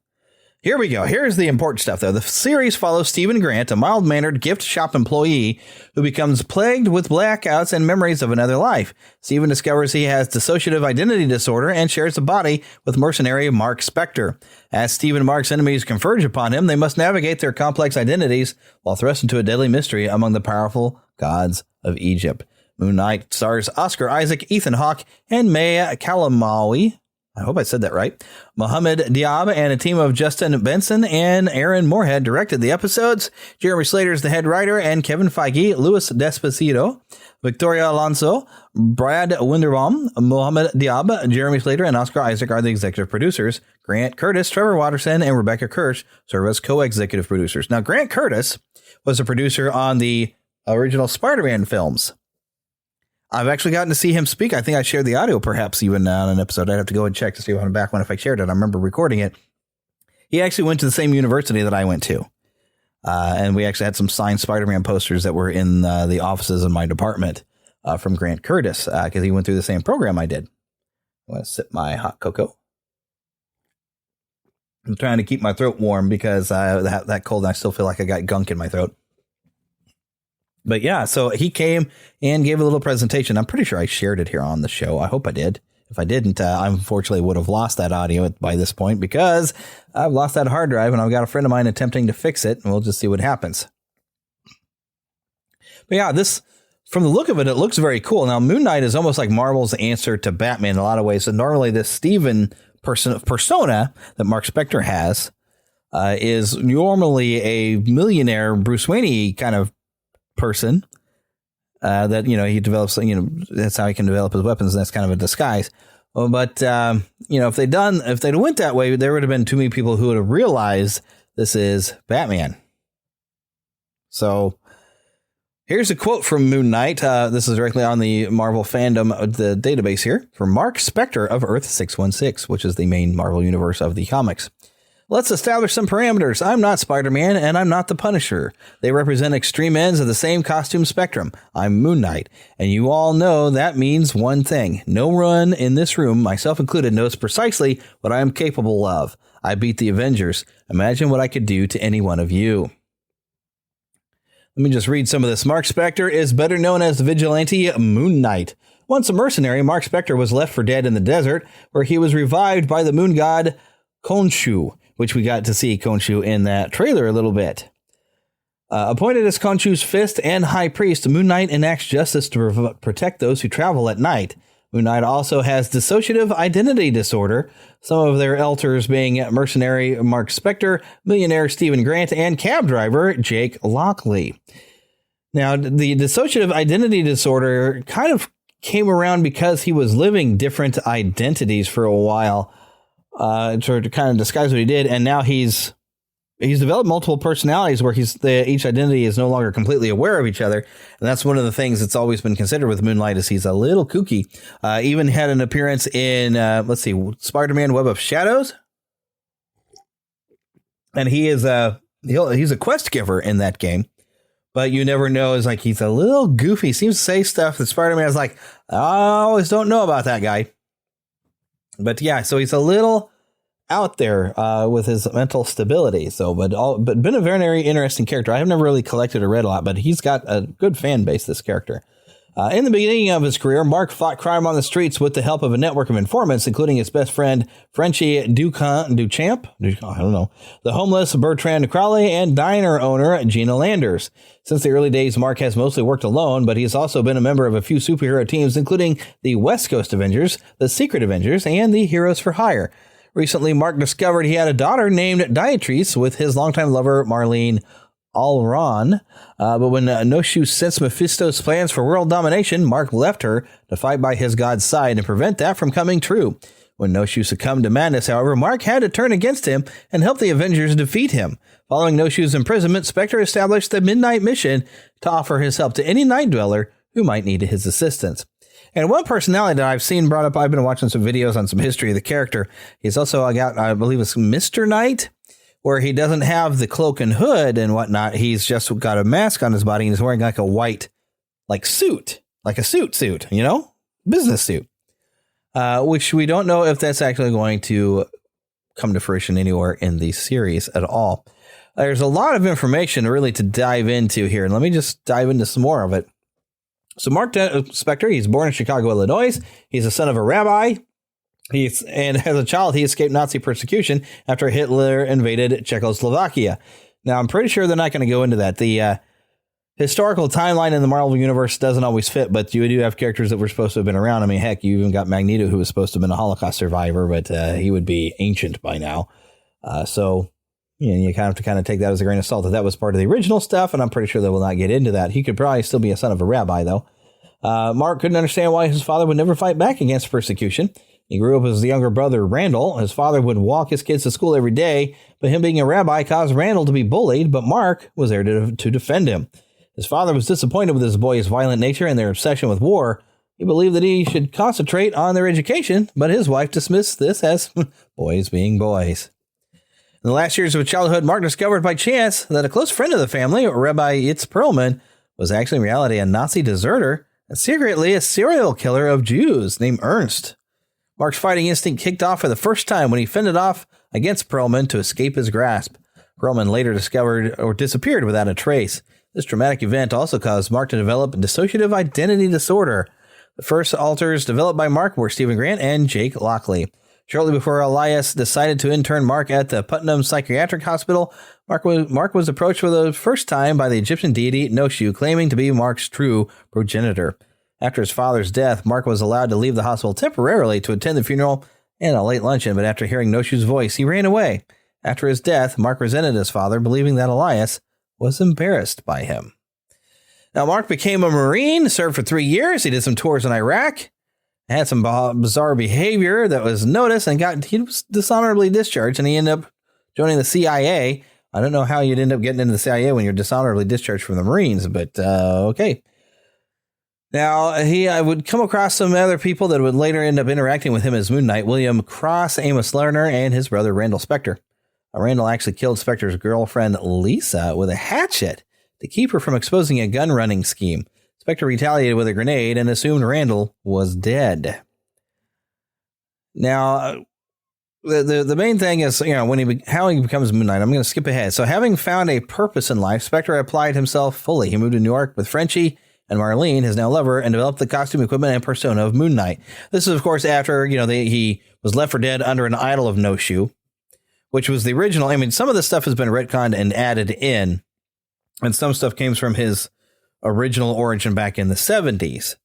Here we go. Here's the important stuff, though. The series follows Stephen Grant, a mild-mannered gift shop employee who becomes plagued with blackouts and memories of another life. Stephen discovers he has dissociative identity disorder and shares a body with mercenary Mark Spector. As Stephen and Mark's enemies converge upon him, they must navigate their complex identities while thrust into a deadly mystery among the powerful gods of Egypt. Moon Knight stars Oscar Isaac, Ethan Hawke, and Maya Kalamawi. I hope I said that right. Mohammed Diab and a team of Justin Benson and Aaron Moorhead directed the episodes. Jeremy Slater is the head writer, and Kevin Feige, Louis Despacito, Victoria Alonso, Brad Winderbaum, Mohammed Diab, Jeremy Slater, and Oscar Isaac are the executive producers. Grant Curtis, Trevor Watterson, and Rebecca Kirsch serve as co-executive producers. Now, Grant Curtis was a producer on the original Spider-Man films. I've actually gotten to see him speak. I think I shared the audio perhaps even on an episode. I'd have to go and check to see if I'm back when if I shared it. I remember recording it. He actually went to the same university that I went to. And we actually had some signed Spider-Man posters that were in the offices in my department from Grant Curtis because he went through the same program I did. I'm going to sip my hot cocoa. I'm trying to keep my throat warm because that cold and I still feel like I got gunk in my throat. But yeah, so he came and gave a little presentation. I'm pretty sure I shared it here on the show. I hope I did. If I didn't, I unfortunately would have lost that audio by this point because I've lost that hard drive and I've got a friend of mine attempting to fix it, and we'll just see what happens. But yeah, this, from the look of it, it looks very cool. Now, Moon Knight is almost like Marvel's answer to Batman in a lot of ways. So normally this Steven persona that Mark Spector has is normally a millionaire Bruce Wayne kind of person that, he develops, that's how he can develop his weapons. And that's kind of a disguise. But, if they'd went that way, there would have been too many people who would have realized this is Batman. So here's a quote from Moon Knight. This is directly on the Marvel Fandom, the database here, from Mark Spector of Earth 616, which is the main Marvel universe of the comics. Let's establish some parameters. I'm not Spider-Man, and I'm not the Punisher. They represent extreme ends of the same costume spectrum. I'm Moon Knight, and you all know that means one thing. No one in this room, myself included, knows precisely what I am capable of. I beat the Avengers. Imagine what I could do to any one of you. Let me just read some of this. Mark Spector is better known as the vigilante Moon Knight. Once a mercenary, Mark Spector was left for dead in the desert, where he was revived by the moon god Khonshu, which we got to see Khonshu in that trailer a little bit. Appointed as Khonshu's fist and high priest, Moon Knight enacts justice to protect those who travel at night. Moon Knight also has dissociative identity disorder, some of their elders being mercenary Mark Spector, millionaire Stephen Grant, and cab driver Jake Lockley. Now, the dissociative identity disorder kind of came around because he was living different identities for a while, to kind of disguise what he did, and now he's developed multiple personalities where each identity is no longer completely aware of each other, and that's one of the things that's always been considered with Moon Knight is he's a little kooky. Even had an appearance in Spider-Man: Web of Shadows, and he's a quest giver in that game, but you never know. Is like he's a little goofy. He seems to say stuff that Spider-Man is like, I always don't know about that guy. But yeah, so he's a little out there with his mental stability. So, but been a very, very interesting character. I have never really collected or read a lot, but he's got a good fan base, this character. In the beginning of his career, Mark fought crime on the streets with the help of a network of informants, including his best friend, Frenchie Duchamp, the homeless Bertrand Crowley, and diner owner, Gina Landers. Since the early days, Mark has mostly worked alone, but he has also been a member of a few superhero teams, including the West Coast Avengers, the Secret Avengers, and the Heroes for Hire. Recently, Mark discovered he had a daughter named Dietrice with his longtime lover, Marlene Alron. But when No Shoe sensed Mephisto's plans for world domination, Mark left her to fight by his god's side and prevent that from coming true. When No Shoe succumbed to madness, however, Mark had to turn against him and help the Avengers defeat him. Following No Shoe's imprisonment, Spectre established the Midnight Mission to offer his help to any Night Dweller who might need his assistance. And one personality that I've seen brought up, I've been watching some videos on some history of the character. He's also got, I believe it's Mr. Knight, where he doesn't have the cloak and hood and whatnot. He's just got a mask on his body and he's wearing like a white, suit, like a suit, business suit, which we don't know if that's actually going to come to fruition anywhere in the series at all. There's a lot of information really to dive into here. And let me just dive into some more of it. So Mark Spector, he's born in Chicago, Illinois. He's the son of a rabbi. And as a child, he escaped Nazi persecution after Hitler invaded Czechoslovakia. Now, I'm pretty sure they're not going to go into that. historical timeline in the Marvel Universe doesn't always fit, but you do have characters that were supposed to have been around. I mean, heck, you even got Magneto, who was supposed to have been a Holocaust survivor, but he would be ancient by now. So you have to take that as a grain of salt. That was part of the original stuff, and I'm pretty sure they will not get into that. He could probably still be a son of a rabbi, though. Mark couldn't understand why his father would never fight back against persecution. He grew up as the younger brother, Randall. His father would walk his kids to school every day, but him being a rabbi caused Randall to be bullied, but Mark was there to defend him. His father was disappointed with his boy's violent nature and their obsession with war. He believed that he should concentrate on their education, but his wife dismissed this as boys being boys. In the last years of his childhood, Mark discovered by chance that a close friend of the family, Rabbi Yitz Perlman, was actually in reality a Nazi deserter and secretly a serial killer of Jews named Ernst. Mark's fighting instinct kicked off for the first time when he fended off against Perlman to escape his grasp. Perlman later discovered or disappeared without a trace. This traumatic event also caused Mark to develop dissociative identity disorder. The first alters developed by Mark were Stephen Grant and Jake Lockley. Shortly before Elias decided to intern Mark at the Putnam Psychiatric Hospital, Mark was approached for the first time by the Egyptian deity Noshu, claiming to be Mark's true progenitor. After his father's death, Mark was allowed to leave the hospital temporarily to attend the funeral and a late luncheon, but after hearing Noshu's voice, he ran away. After his death, Mark resented his father, believing that Elias was embarrassed by him. Now, Mark became a Marine, served for 3 years. He did some tours in Iraq, had some bizarre behavior that was noticed, and he was dishonorably discharged, and he ended up joining the CIA. I don't know how you'd end up getting into the CIA when you're dishonorably discharged from the Marines, but okay. Now, he would come across some other people that would later end up interacting with him as Moon Knight: William Cross, Amos Lerner, and his brother Randall Spector. Randall actually killed Spector's girlfriend Lisa with a hatchet to keep her from exposing a gun running scheme. Spector retaliated with a grenade and assumed Randall was dead. Now, the main thing is, how he becomes Moon Knight. I'm going to skip ahead. So, having found a purpose in life, Spector applied himself fully. He moved to New York with Frenchie and Marlene, his now lover, and developed the costume, equipment, and persona of Moon Knight. This is, of course, after, he was left for dead under an idol of Noshu, which was the original. I mean, some of this stuff has been retconned and added in, and some stuff came from his original origin back in the 70s,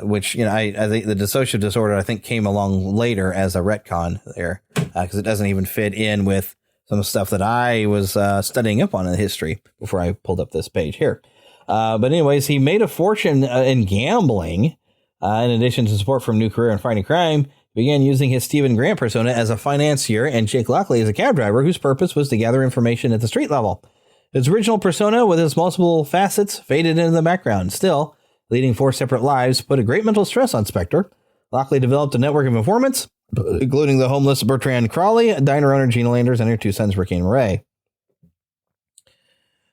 which, I think the dissociative disorder, I think, came along later as a retcon there, because it doesn't even fit in with some stuff that I was studying up on in history before I pulled up this page here. But anyways, he made a fortune in gambling. In addition to support from new career in fighting crime, he began using his Stephen Grant persona as a financier and Jake Lockley as a cab driver whose purpose was to gather information at the street level. His original persona, with its multiple facets, faded into the background. Still, leading 4 separate lives put a great mental stress on Spector. Lockley developed a network of informants, including the homeless Bertrand Crawley, diner owner Gina Landers, and her 2 sons, Ricky and Ray.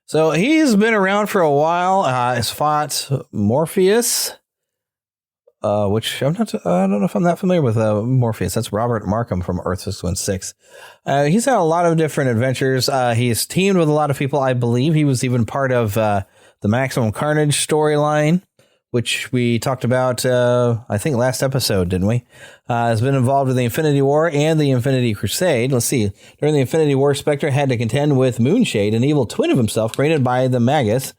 So he's been around for a while. Has fought Morpheus, which I don't know if I'm that familiar with Morpheus. That's Robert Markham from Earth 616. He's had a lot of different adventures. He's teamed with a lot of people. I believe he was even part of the Maximum Carnage storyline, which we talked about, I think, last episode, didn't we? Has been involved with the Infinity War and the Infinity Crusade. Let's see. During the Infinity War, Spector had to contend with Moonshade, an evil twin of himself created by the Magus,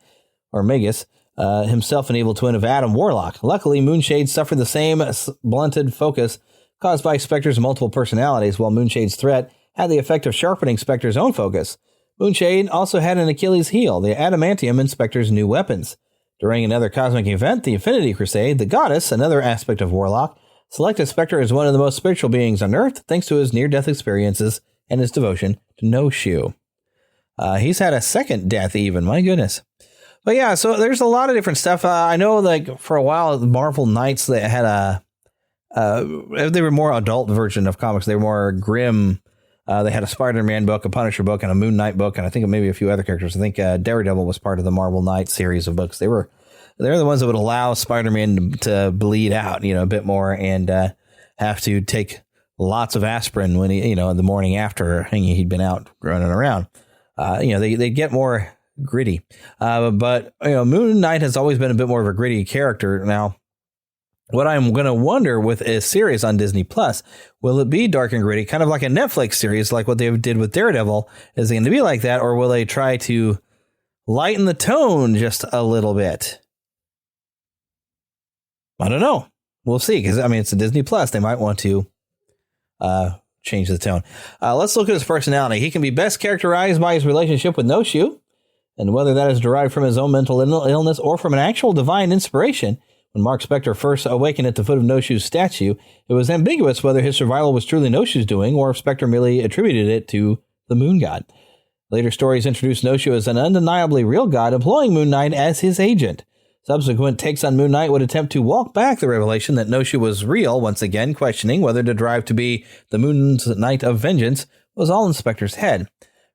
himself an evil twin of Adam Warlock. Luckily, Moonshade suffered the same blunted focus caused by Spector's multiple personalities, while Moonshade's threat had the effect of sharpening Spector's own focus. Moonshade also had an Achilles heel, the adamantium in Spector's new weapons. During another cosmic event, the Infinity Crusade, the goddess, another aspect of Warlock, selected Spector as one of the most spiritual beings on Earth thanks to his near-death experiences and his devotion to Noshu. He's had a second death even, my goodness. But yeah, so there's a lot of different stuff. I know, like, for a while, the Marvel Knights, they had they were more adult version of comics. They were more grim. They had a Spider-Man book, a Punisher book, and a Moon Knight book, and I think maybe a few other characters. I think Daredevil was part of the Marvel Knights series of books. They're the ones that would allow Spider-Man to bleed out, a bit more, and have to take lots of aspirin when he, in the morning after he'd been out running around. They get more gritty. But Moon Knight has always been a bit more of a gritty character. Now, what I'm going to wonder with a series on Disney Plus, will it be dark and gritty, kind of like a Netflix series, like what they did with Daredevil? Is it going to be like that, or will they try to lighten the tone just a little bit? I don't know. We'll see, because, I mean, it's a Disney Plus. They might want to change the tone. Let's look at his personality. He can be best characterized by his relationship with No-Shoe, and whether that is derived from his own mental illness or from an actual divine inspiration. When Mark Spector first awakened at the foot of No-Shoe's statue, it was ambiguous whether his survival was truly No-Shoe's doing or if Spector merely attributed it to the moon god. Later stories introduced No-Shoe as an undeniably real god, employing Moon Knight as his agent. Subsequent takes on Moon Knight would attempt to walk back the revelation that No-Shoe was real, once again questioning whether to derive to be the Moon Knight of Vengeance was all in Spector's head.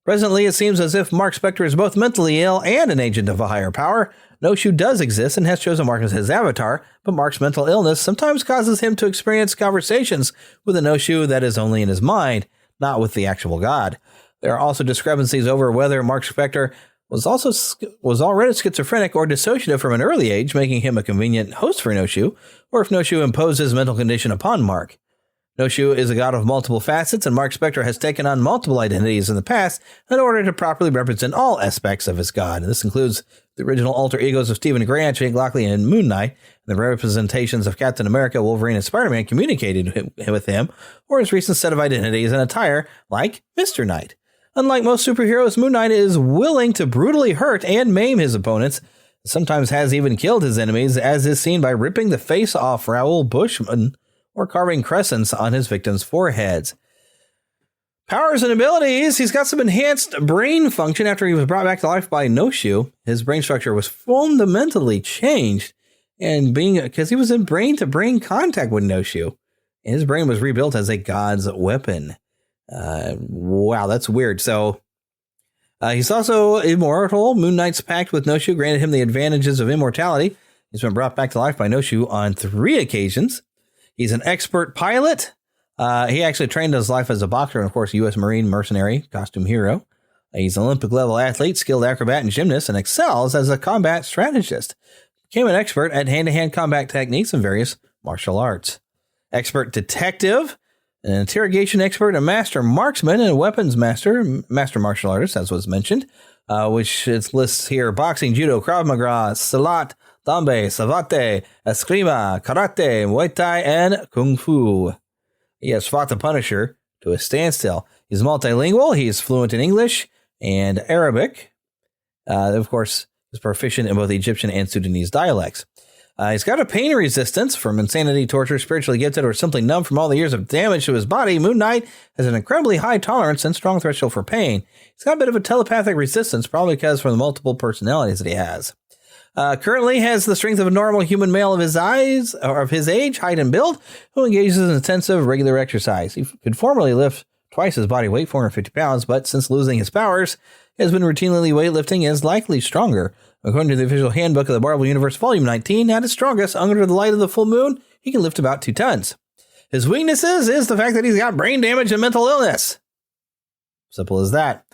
Presently, it seems as if Mark Spector is both mentally ill and an agent of a higher power. No-Shoe does exist and has chosen Mark as his avatar, but Mark's mental illness sometimes causes him to experience conversations with a No-Shoe that is only in his mind, not with the actual god. There are also discrepancies over whether Mark Spector was already schizophrenic or dissociative from an early age, making him a convenient host for No-Shoe, or if No-Shoe imposed his mental condition upon Mark. No-Shoe is a god of multiple facets, and Mark Spector has taken on multiple identities in the past in order to properly represent all aspects of his god. This includes the original alter egos of Stephen Grant, Jake Lockley, and Moon Knight, and the representations of Captain America, Wolverine, and Spider-Man communicated with him, or his recent set of identities and attire, like Mr. Knight. Unlike most superheroes, Moon Knight is willing to brutally hurt and maim his opponents, sometimes has even killed his enemies, as is seen by ripping the face off Raoul Bushman or carving crescents on his victims' foreheads. Powers and abilities. He's got some enhanced brain function after he was brought back to life by No-Shoe. His brain structure was fundamentally changed, and because he was in brain-to-brain contact with No-Shoe, his brain was rebuilt as a god's weapon. Wow, that's weird. So he's also immortal. Moon Knight's pact with No-Shoe granted him the advantages of immortality. He's been brought back to life by No-Shoe on 3 occasions. He's an expert pilot. He actually trained his life as a boxer and, of course, U.S. Marine mercenary, costume hero. He's an Olympic-level athlete, skilled acrobat, and gymnast, and excels as a combat strategist. Became an expert at hand-to-hand combat techniques and various martial arts. Expert detective, an interrogation expert, a master marksman, and a weapons master martial artist, as was mentioned, which it lists here: boxing, judo, Krav Maga, Silat, Dambe, Savate, Eskrima, Karate, Muay Thai, and Kung Fu. He has fought the Punisher to a standstill. He's multilingual. He's fluent in English and Arabic. Of course, he's proficient in both Egyptian and Sudanese dialects. He's got a pain resistance from insanity, torture, spiritually gifted, or simply numb from all the years of damage to his body. Moon Knight has an incredibly high tolerance and strong threshold for pain. He's got a bit of a telepathic resistance, probably because from the multiple personalities that he has. Currently has the strength of a normal human male of his age, height, and build, who engages in intensive, regular exercise. He could formerly lift twice his body weight, 450 pounds, but since losing his powers, has been routinely weightlifting and is likely stronger. According to the official handbook of the Marvel Universe, Volume 19, at his strongest, under the light of the full moon, he can lift about 2 tons. His weaknesses is the fact that he's got brain damage and mental illness. Simple as that.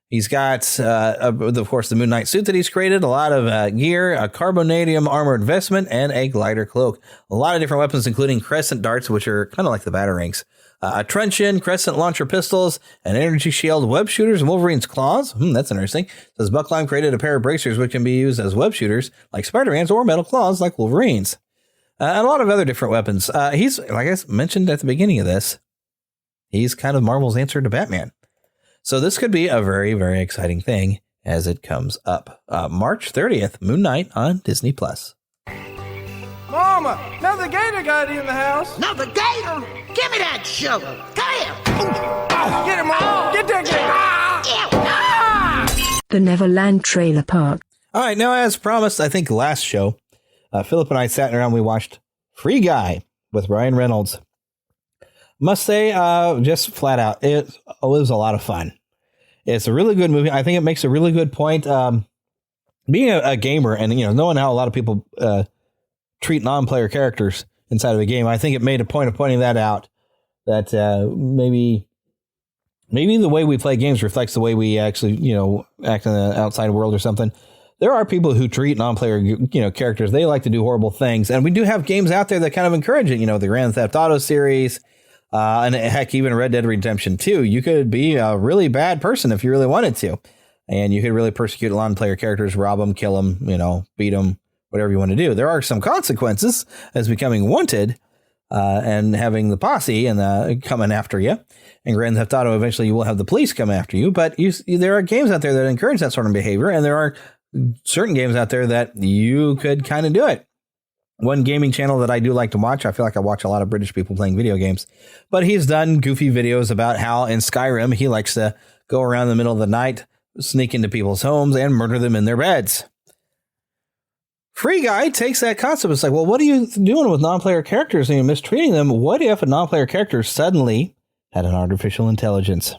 He's got, of course, the Moon Knight suit that he's created, a lot of gear, a carbonadium armored vestment, and a glider cloak. A lot of different weapons, including crescent darts, which are kind of like the batarangs, a truncheon, crescent launcher pistols, an energy shield, web shooters, and Wolverine's claws. That's interesting. Says Buckline created a pair of bracers which can be used as web shooters, like Spider-Man's, or metal claws, like Wolverine's. And a lot of other different weapons. He's, like I mentioned at the beginning of this, he's kind of Marvel's answer to Batman. So this could be a very, very exciting thing as it comes up. March 30th, Moon Knight on Disney+. Mama, another gator got in the house. Another gator? Give me that sugar. Come here. Get him, Mom. Get that gator. The Neverland Trailer Park. All right, now as promised, I think last show, Philip and I sat around, we watched Free Guy with Ryan Reynolds. Must say, just flat out, it was a lot of fun. It's a really good movie. I think it makes a really good point. Being a gamer and, knowing how a lot of people treat non-player characters inside of a game, I think it made a point of pointing that out, that maybe the way we play games reflects the way we actually, act in the outside world or something. There are people who treat non-player, characters. They like to do horrible things. And we do have games out there that kind of encourage it. The Grand Theft Auto series, and heck, even Red Dead Redemption 2. You could be a really bad person if you really wanted to. And you could really persecute non-player characters, rob them, kill them, beat them, whatever you want to do. There are some consequences as becoming wanted and having the posse and coming after you. In Grand Theft Auto, eventually you will have the police come after you. But there are games out there that encourage that sort of behavior. And there are certain games out there that you could kind of do it. One gaming channel that I do like to watch, I feel like I watch a lot of British people playing video games, but he's done goofy videos about how in Skyrim he likes to go around in the middle of the night, sneak into people's homes and murder them in their beds. Free Guy takes that concept. It's like, well, what are you doing with non-player characters and you're mistreating them? What if a non-player character suddenly had an artificial intelligence?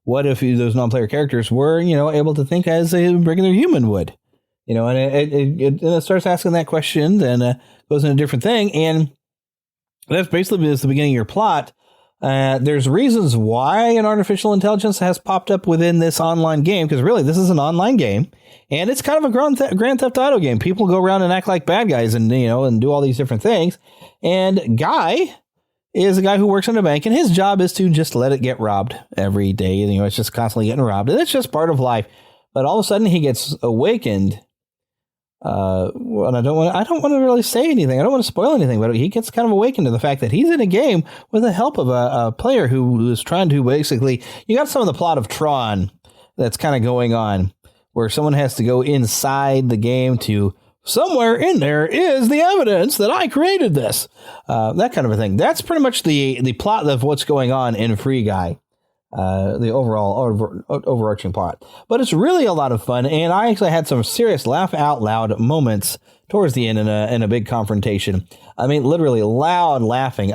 What if those non-player characters were, able to think as a regular human would? And it starts asking that question, then goes into a different thing. And that's basically the beginning of your plot. There's reasons why an artificial intelligence has popped up within this online game, because really this is an online game and it's kind of a Grand Theft Auto game. People go around and act like bad guys and, and do all these different things. And Guy is a guy who works in a bank and his job is to just let it get robbed every day. It's just constantly getting robbed and it's just part of life. But all of a sudden he gets awakened. And I don't want to really say anything. I don't want to spoil anything, but he gets kind of awakened to the fact that he's in a game with the help of a player who is trying to basically, you got some of the plot of Tron that's kind of going on where someone has to go inside the game to somewhere in there is the evidence that I created this, that kind of a thing. That's pretty much the plot of what's going on in Free Guy. The overall overarching plot. But it's really a lot of fun, and I actually had some serious laugh out loud moments towards the end in a big confrontation. I mean, literally loud laughing.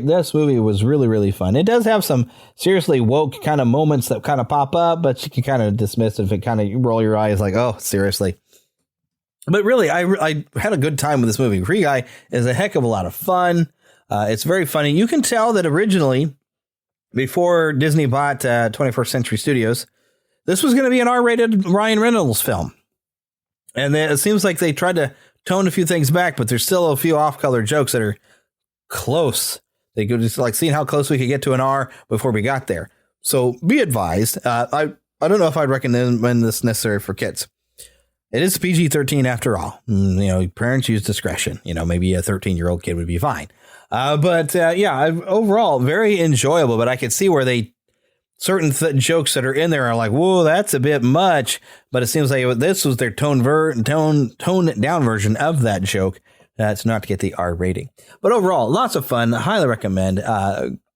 This movie was really, really fun. It does have some seriously woke kind of moments that kind of pop up, but you can kind of dismiss it if it kind of roll your eyes like, oh, seriously. But really, I had a good time with this movie. Free Guy is a heck of a lot of fun. It's very funny. You can tell that originally, before Disney bought 21st Century Studios, this was going to be an R-rated Ryan Reynolds film. And it seems like they tried to tone a few things back, but there's still a few off-color jokes that are close. They could just like seeing how close we could get to an R before we got there. So be advised. I don't know if I'd recommend this necessary for kids. It is PG-13 after all. Parents use discretion. Maybe a 13-year-old kid would be fine. But overall, very enjoyable. But I could see where certain jokes that are in there are like, whoa, that's a bit much. But it seems like this was their toned down version of that joke. That's not to get the R rating. But overall, lots of fun. Highly recommend.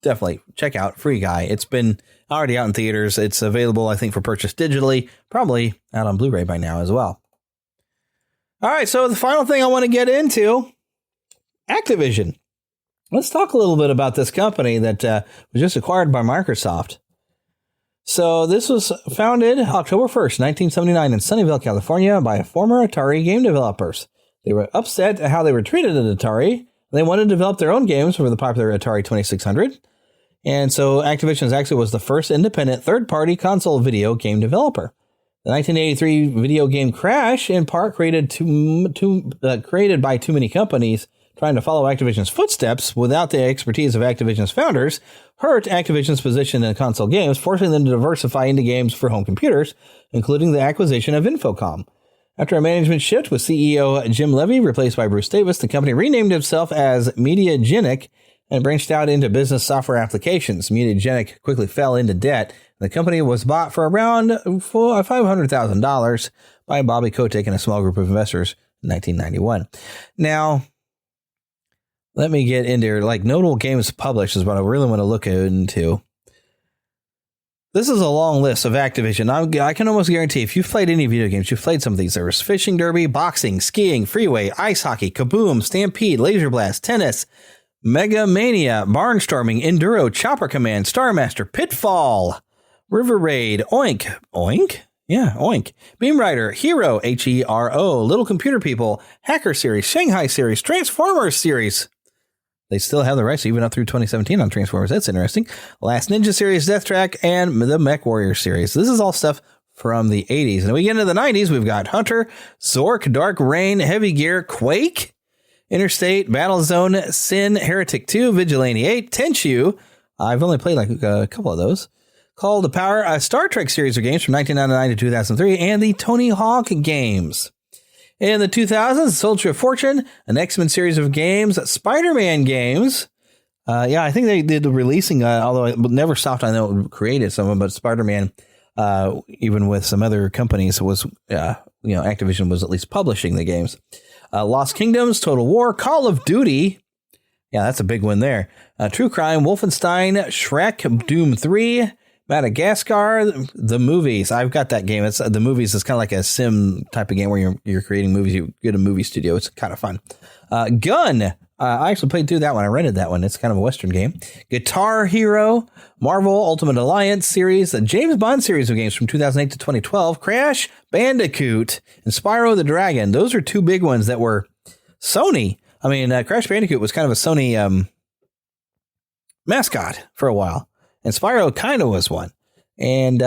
Definitely check out Free Guy. It's been already out in theaters. It's available, I think, for purchase digitally. Probably out on Blu-ray by now as well. All right, so the final thing I want to get into, Activision. Let's talk a little bit about this company that was just acquired by Microsoft. So this was founded October 1st, 1979 in Sunnyvale, California by former Atari game developers. They were upset at how they were treated at Atari. They wanted to develop their own games for the popular Atari 2600. And so Activision actually was the first independent third-party console video game developer. The 1983 video game crash, in part created by too many companies trying to follow Activision's footsteps without the expertise of Activision's founders, hurt Activision's position in console games, forcing them to diversify into games for home computers, including the acquisition of Infocom. After a management shift with CEO Jim Levy replaced by Bruce Davis, the company renamed itself as Mediagenic and branched out into business software applications. Mediagenic quickly fell into debt. The company was bought for around $500,000 by Bobby Kotick and a small group of investors in 1991. Now, let me get into notable games published is what I really want to look into. This is a long list of Activision. I can almost guarantee if you've played any video games, you've played some of these. There was Fishing Derby, Boxing, Skiing, Freeway, Ice Hockey, Kaboom, Stampede, Laser Blast, Tennis, Mega Mania, Barnstorming, Enduro, Chopper Command, Star Master, Pitfall, River Raid, Oink? Yeah, Oink. Beam Rider, Hero, Hero, Little Computer People, Hacker Series, Shanghai Series, Transformers Series. They still have the rights even up through 2017 on Transformers. That's interesting. Last Ninja Series, Death Track, and the Mech Warrior Series. This is all stuff from the 80s. And we get into the 90s. We've got Hunter, Zork, Dark Rain, Heavy Gear, Quake, Interstate, Battlezone, Sin, Heretic 2, Vigilante 8, Tenchu. I've only played a couple of those. called The Power, a Star Trek series of games from 1999 to 2003, and the Tony Hawk games. In the 2000s, Soldier of Fortune, an X-Men series of games, Spider-Man games. I think they did the releasing, although Neversoft, I know, created some of them, but Spider-Man, even with some other companies, was, Activision was at least publishing the games. Lost Kingdoms, Total War, Call of Duty. Yeah, that's a big one there. True Crime, Wolfenstein, Shrek, Doom 3, Madagascar, the movies. I've got that game. It's the movies is kind of like a sim type of game where you're creating movies. You get a movie studio. It's kind of fun. Gun. I actually played through that one. I rented that one. It's kind of a Western game. Guitar Hero, Marvel Ultimate Alliance series, the James Bond series of games from 2008 to 2012, Crash Bandicoot, and Spyro the Dragon. Those are two big ones that were Sony. I mean, Crash Bandicoot was kind of a Sony mascot for a while. And Spyro kind of was one. And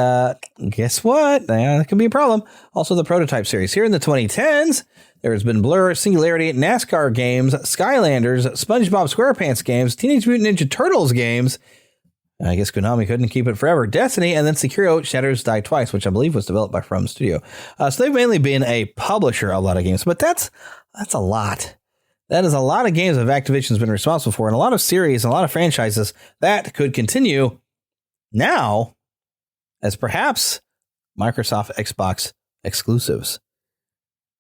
guess what? That can be a problem. Also, the Prototype series. Here in the 2010s, there has been Blur, Singularity, NASCAR games, Skylanders, SpongeBob SquarePants games, Teenage Mutant Ninja Turtles games. I guess Konami couldn't keep it forever. Destiny, and then Sekiro Shadows Die Twice, which I believe was developed by From Studio. So they've mainly been a publisher of a lot of games. But that's a lot. That is a lot of games that Activision's been responsible for, and a lot of series and a lot of franchises that could continue now as perhaps Microsoft Xbox exclusives.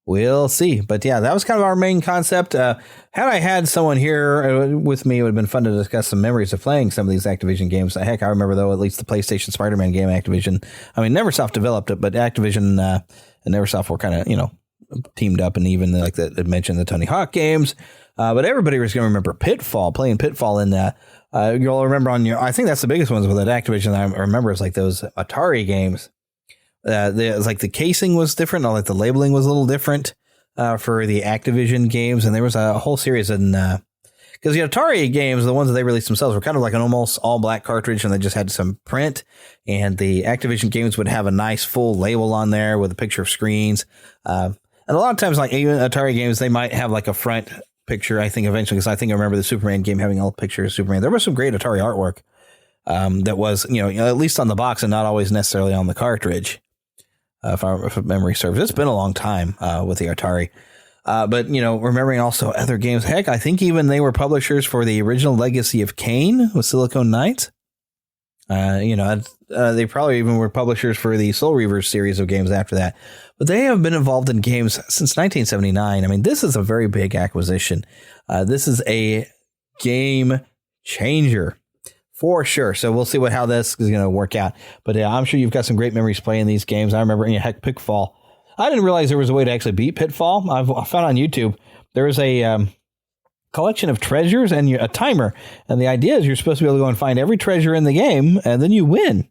We'll see. But yeah, that was kind of our main concept. Had I had someone here with me, it would have been fun to discuss some memories of playing some of these Activision games. Heck, I remember, though, at least the PlayStation Spider-Man game Activision. I mean, Neversoft developed it, but Activision and Neversoft were kind of, teamed up, and even like that mentioned the Tony Hawk games. But everybody was going to remember Pitfall, playing Pitfall in that. You'll remember I think that's the biggest ones with that Activision. I remember is like those Atari games. Like the casing was different, or like the labeling was a little different for the Activision games, and there was a whole series in because the Atari games, the ones that they released themselves, were kind of like an almost all black cartridge, and they just had some print. And the Activision games would have a nice full label on there with a picture of screens. And a lot of times, like even Atari games, they might have like a front picture, I think, eventually, because I remember the Superman game having a picture of Superman. There was some great Atari artwork that was, at least on the box and not always necessarily on the cartridge. If memory serves. It's been a long time with the Atari. But, remembering also other games. Heck, I think even they were publishers for the original Legacy of Kain with Silicon Knights. They probably even were publishers for the Soul Reavers series of games after that. But they have been involved in games since 1979. I mean, this is a very big acquisition. This is a game changer for sure. So we'll see how this is going to work out. But I'm sure you've got some great memories playing these games. I remember, Pitfall. I didn't realize there was a way to actually beat Pitfall. I found on YouTube there is a collection of treasures and a timer. And the idea is you're supposed to be able to go and find every treasure in the game, and then you win.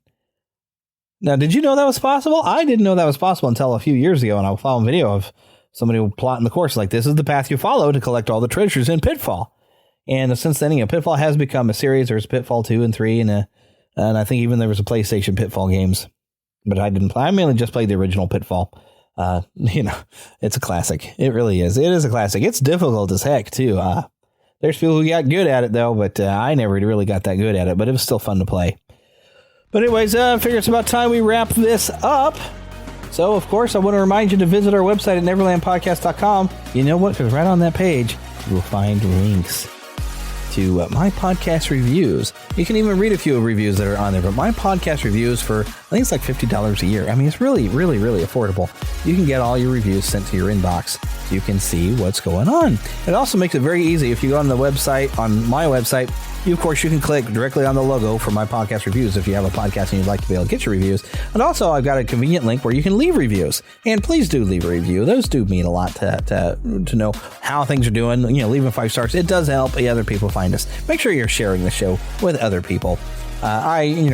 Now, did you know that was possible? I didn't know that was possible until a few years ago, and I found a video of somebody plotting the course like, this is the path you follow to collect all the treasures in Pitfall. And since then, Pitfall has become a series. There's Pitfall 2 and 3, and I think even there was a PlayStation Pitfall games. But I didn't play. I mainly just played the original Pitfall. It's a classic. It really is. It is a classic. It's difficult as heck, too. There's people who got good at it, though, but I never really got that good at it. But it was still fun to play. But anyways, I figure it's about time we wrap this up. So, of course, I want to remind you to visit our website at neverlandpodcast.com. You know what? Because right on that page, you will find links to my podcast reviews. You can even read a few reviews that are on there, but my podcast reviews for, I think it's like $50 a year. I mean, it's really, really, really affordable. You can get all your reviews sent to your inbox so you can see what's going on. It also makes it very easy. If you go on the website, on my website, you can click directly on the logo for my podcast reviews if you have a podcast and you'd like to be able to get your reviews. And also, I've got a convenient link where you can leave reviews. And please do leave a review. Those do mean a lot to know how things are doing. Leaving 5 stars, it does help other people find us. Make sure you're sharing the show with other people. I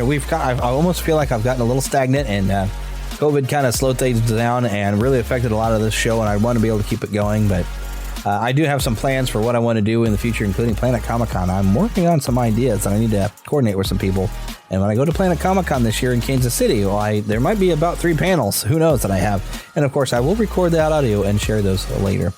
almost feel like I've gotten a little stagnant, and COVID kind of slowed things down and really affected a lot of this show, and I want to be able to keep it going, but I do have some plans for what I want to do in the future, including Planet Comic-Con. I'm working on some ideas, and I need to coordinate with some people. And when I go to Planet Comic-Con this year in Kansas City, there might be about 3 panels. Who knows that I have. And, of course, I will record that audio and share those later.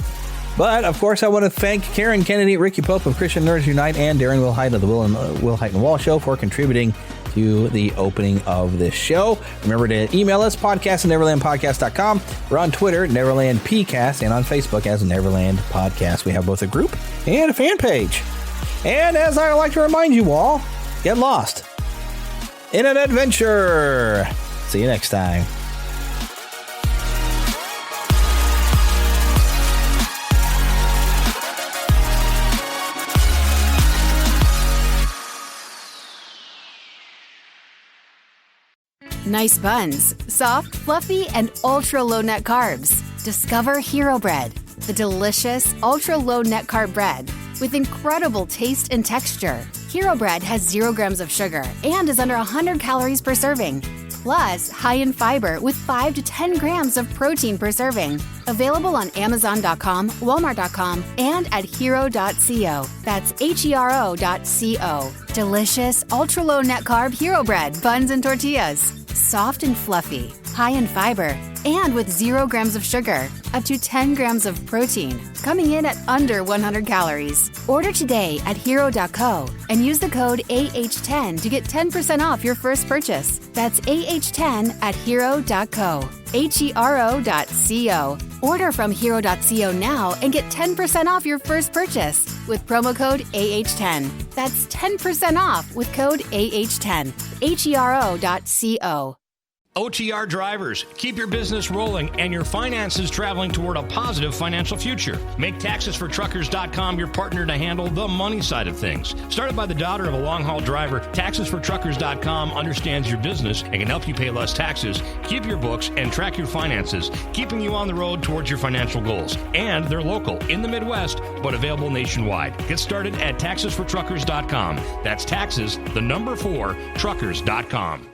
But, of course, I want to thank Karen Kennedy, Ricky Pope of Christian Nerds Unite, and Darren Wilhite of the Will Height and Wall Show for contributing to the opening of this show. Remember to email us, podcast@neverlandpodcast.com. We're on Twitter, Neverland PCast, and on Facebook as Neverland Podcast. We have both a group and a fan page. And as I like to remind you all, get lost in an adventure. See you next time. Nice buns, soft, fluffy, and ultra-low net carbs. Discover Hero Bread, the delicious ultra-low net carb bread with incredible taste and texture. Hero Bread has 0 grams of sugar and is under 100 calories per serving. Plus, high in fiber with 5 to 10 grams of protein per serving. Available on Amazon.com, Walmart.com, and at hero.co. That's HERO.co. Delicious, ultra-low net carb Hero Bread buns and tortillas. Soft and fluffy, high in fiber, and with 0 grams of sugar, up to 10 grams of protein, coming in at under 100 calories. Order today at hero.co and use the code AH10 to get 10% off your first purchase. That's AH10 at hero.co. HERO.co. Order from hero.co now and get 10% off your first purchase with promo code AH10. That's 10% off with code AH10. HERO.co. OTR drivers, keep your business rolling and your finances traveling toward a positive financial future. Make TaxesForTruckers.com your partner to handle the money side of things. Started by the daughter of a long-haul driver, TaxesForTruckers.com understands your business and can help you pay less taxes, keep your books, and track your finances, keeping you on the road towards your financial goals. And they're local in the Midwest, but available nationwide. Get started at TaxesForTruckers.com. That's taxes, the number 4, truckers.com.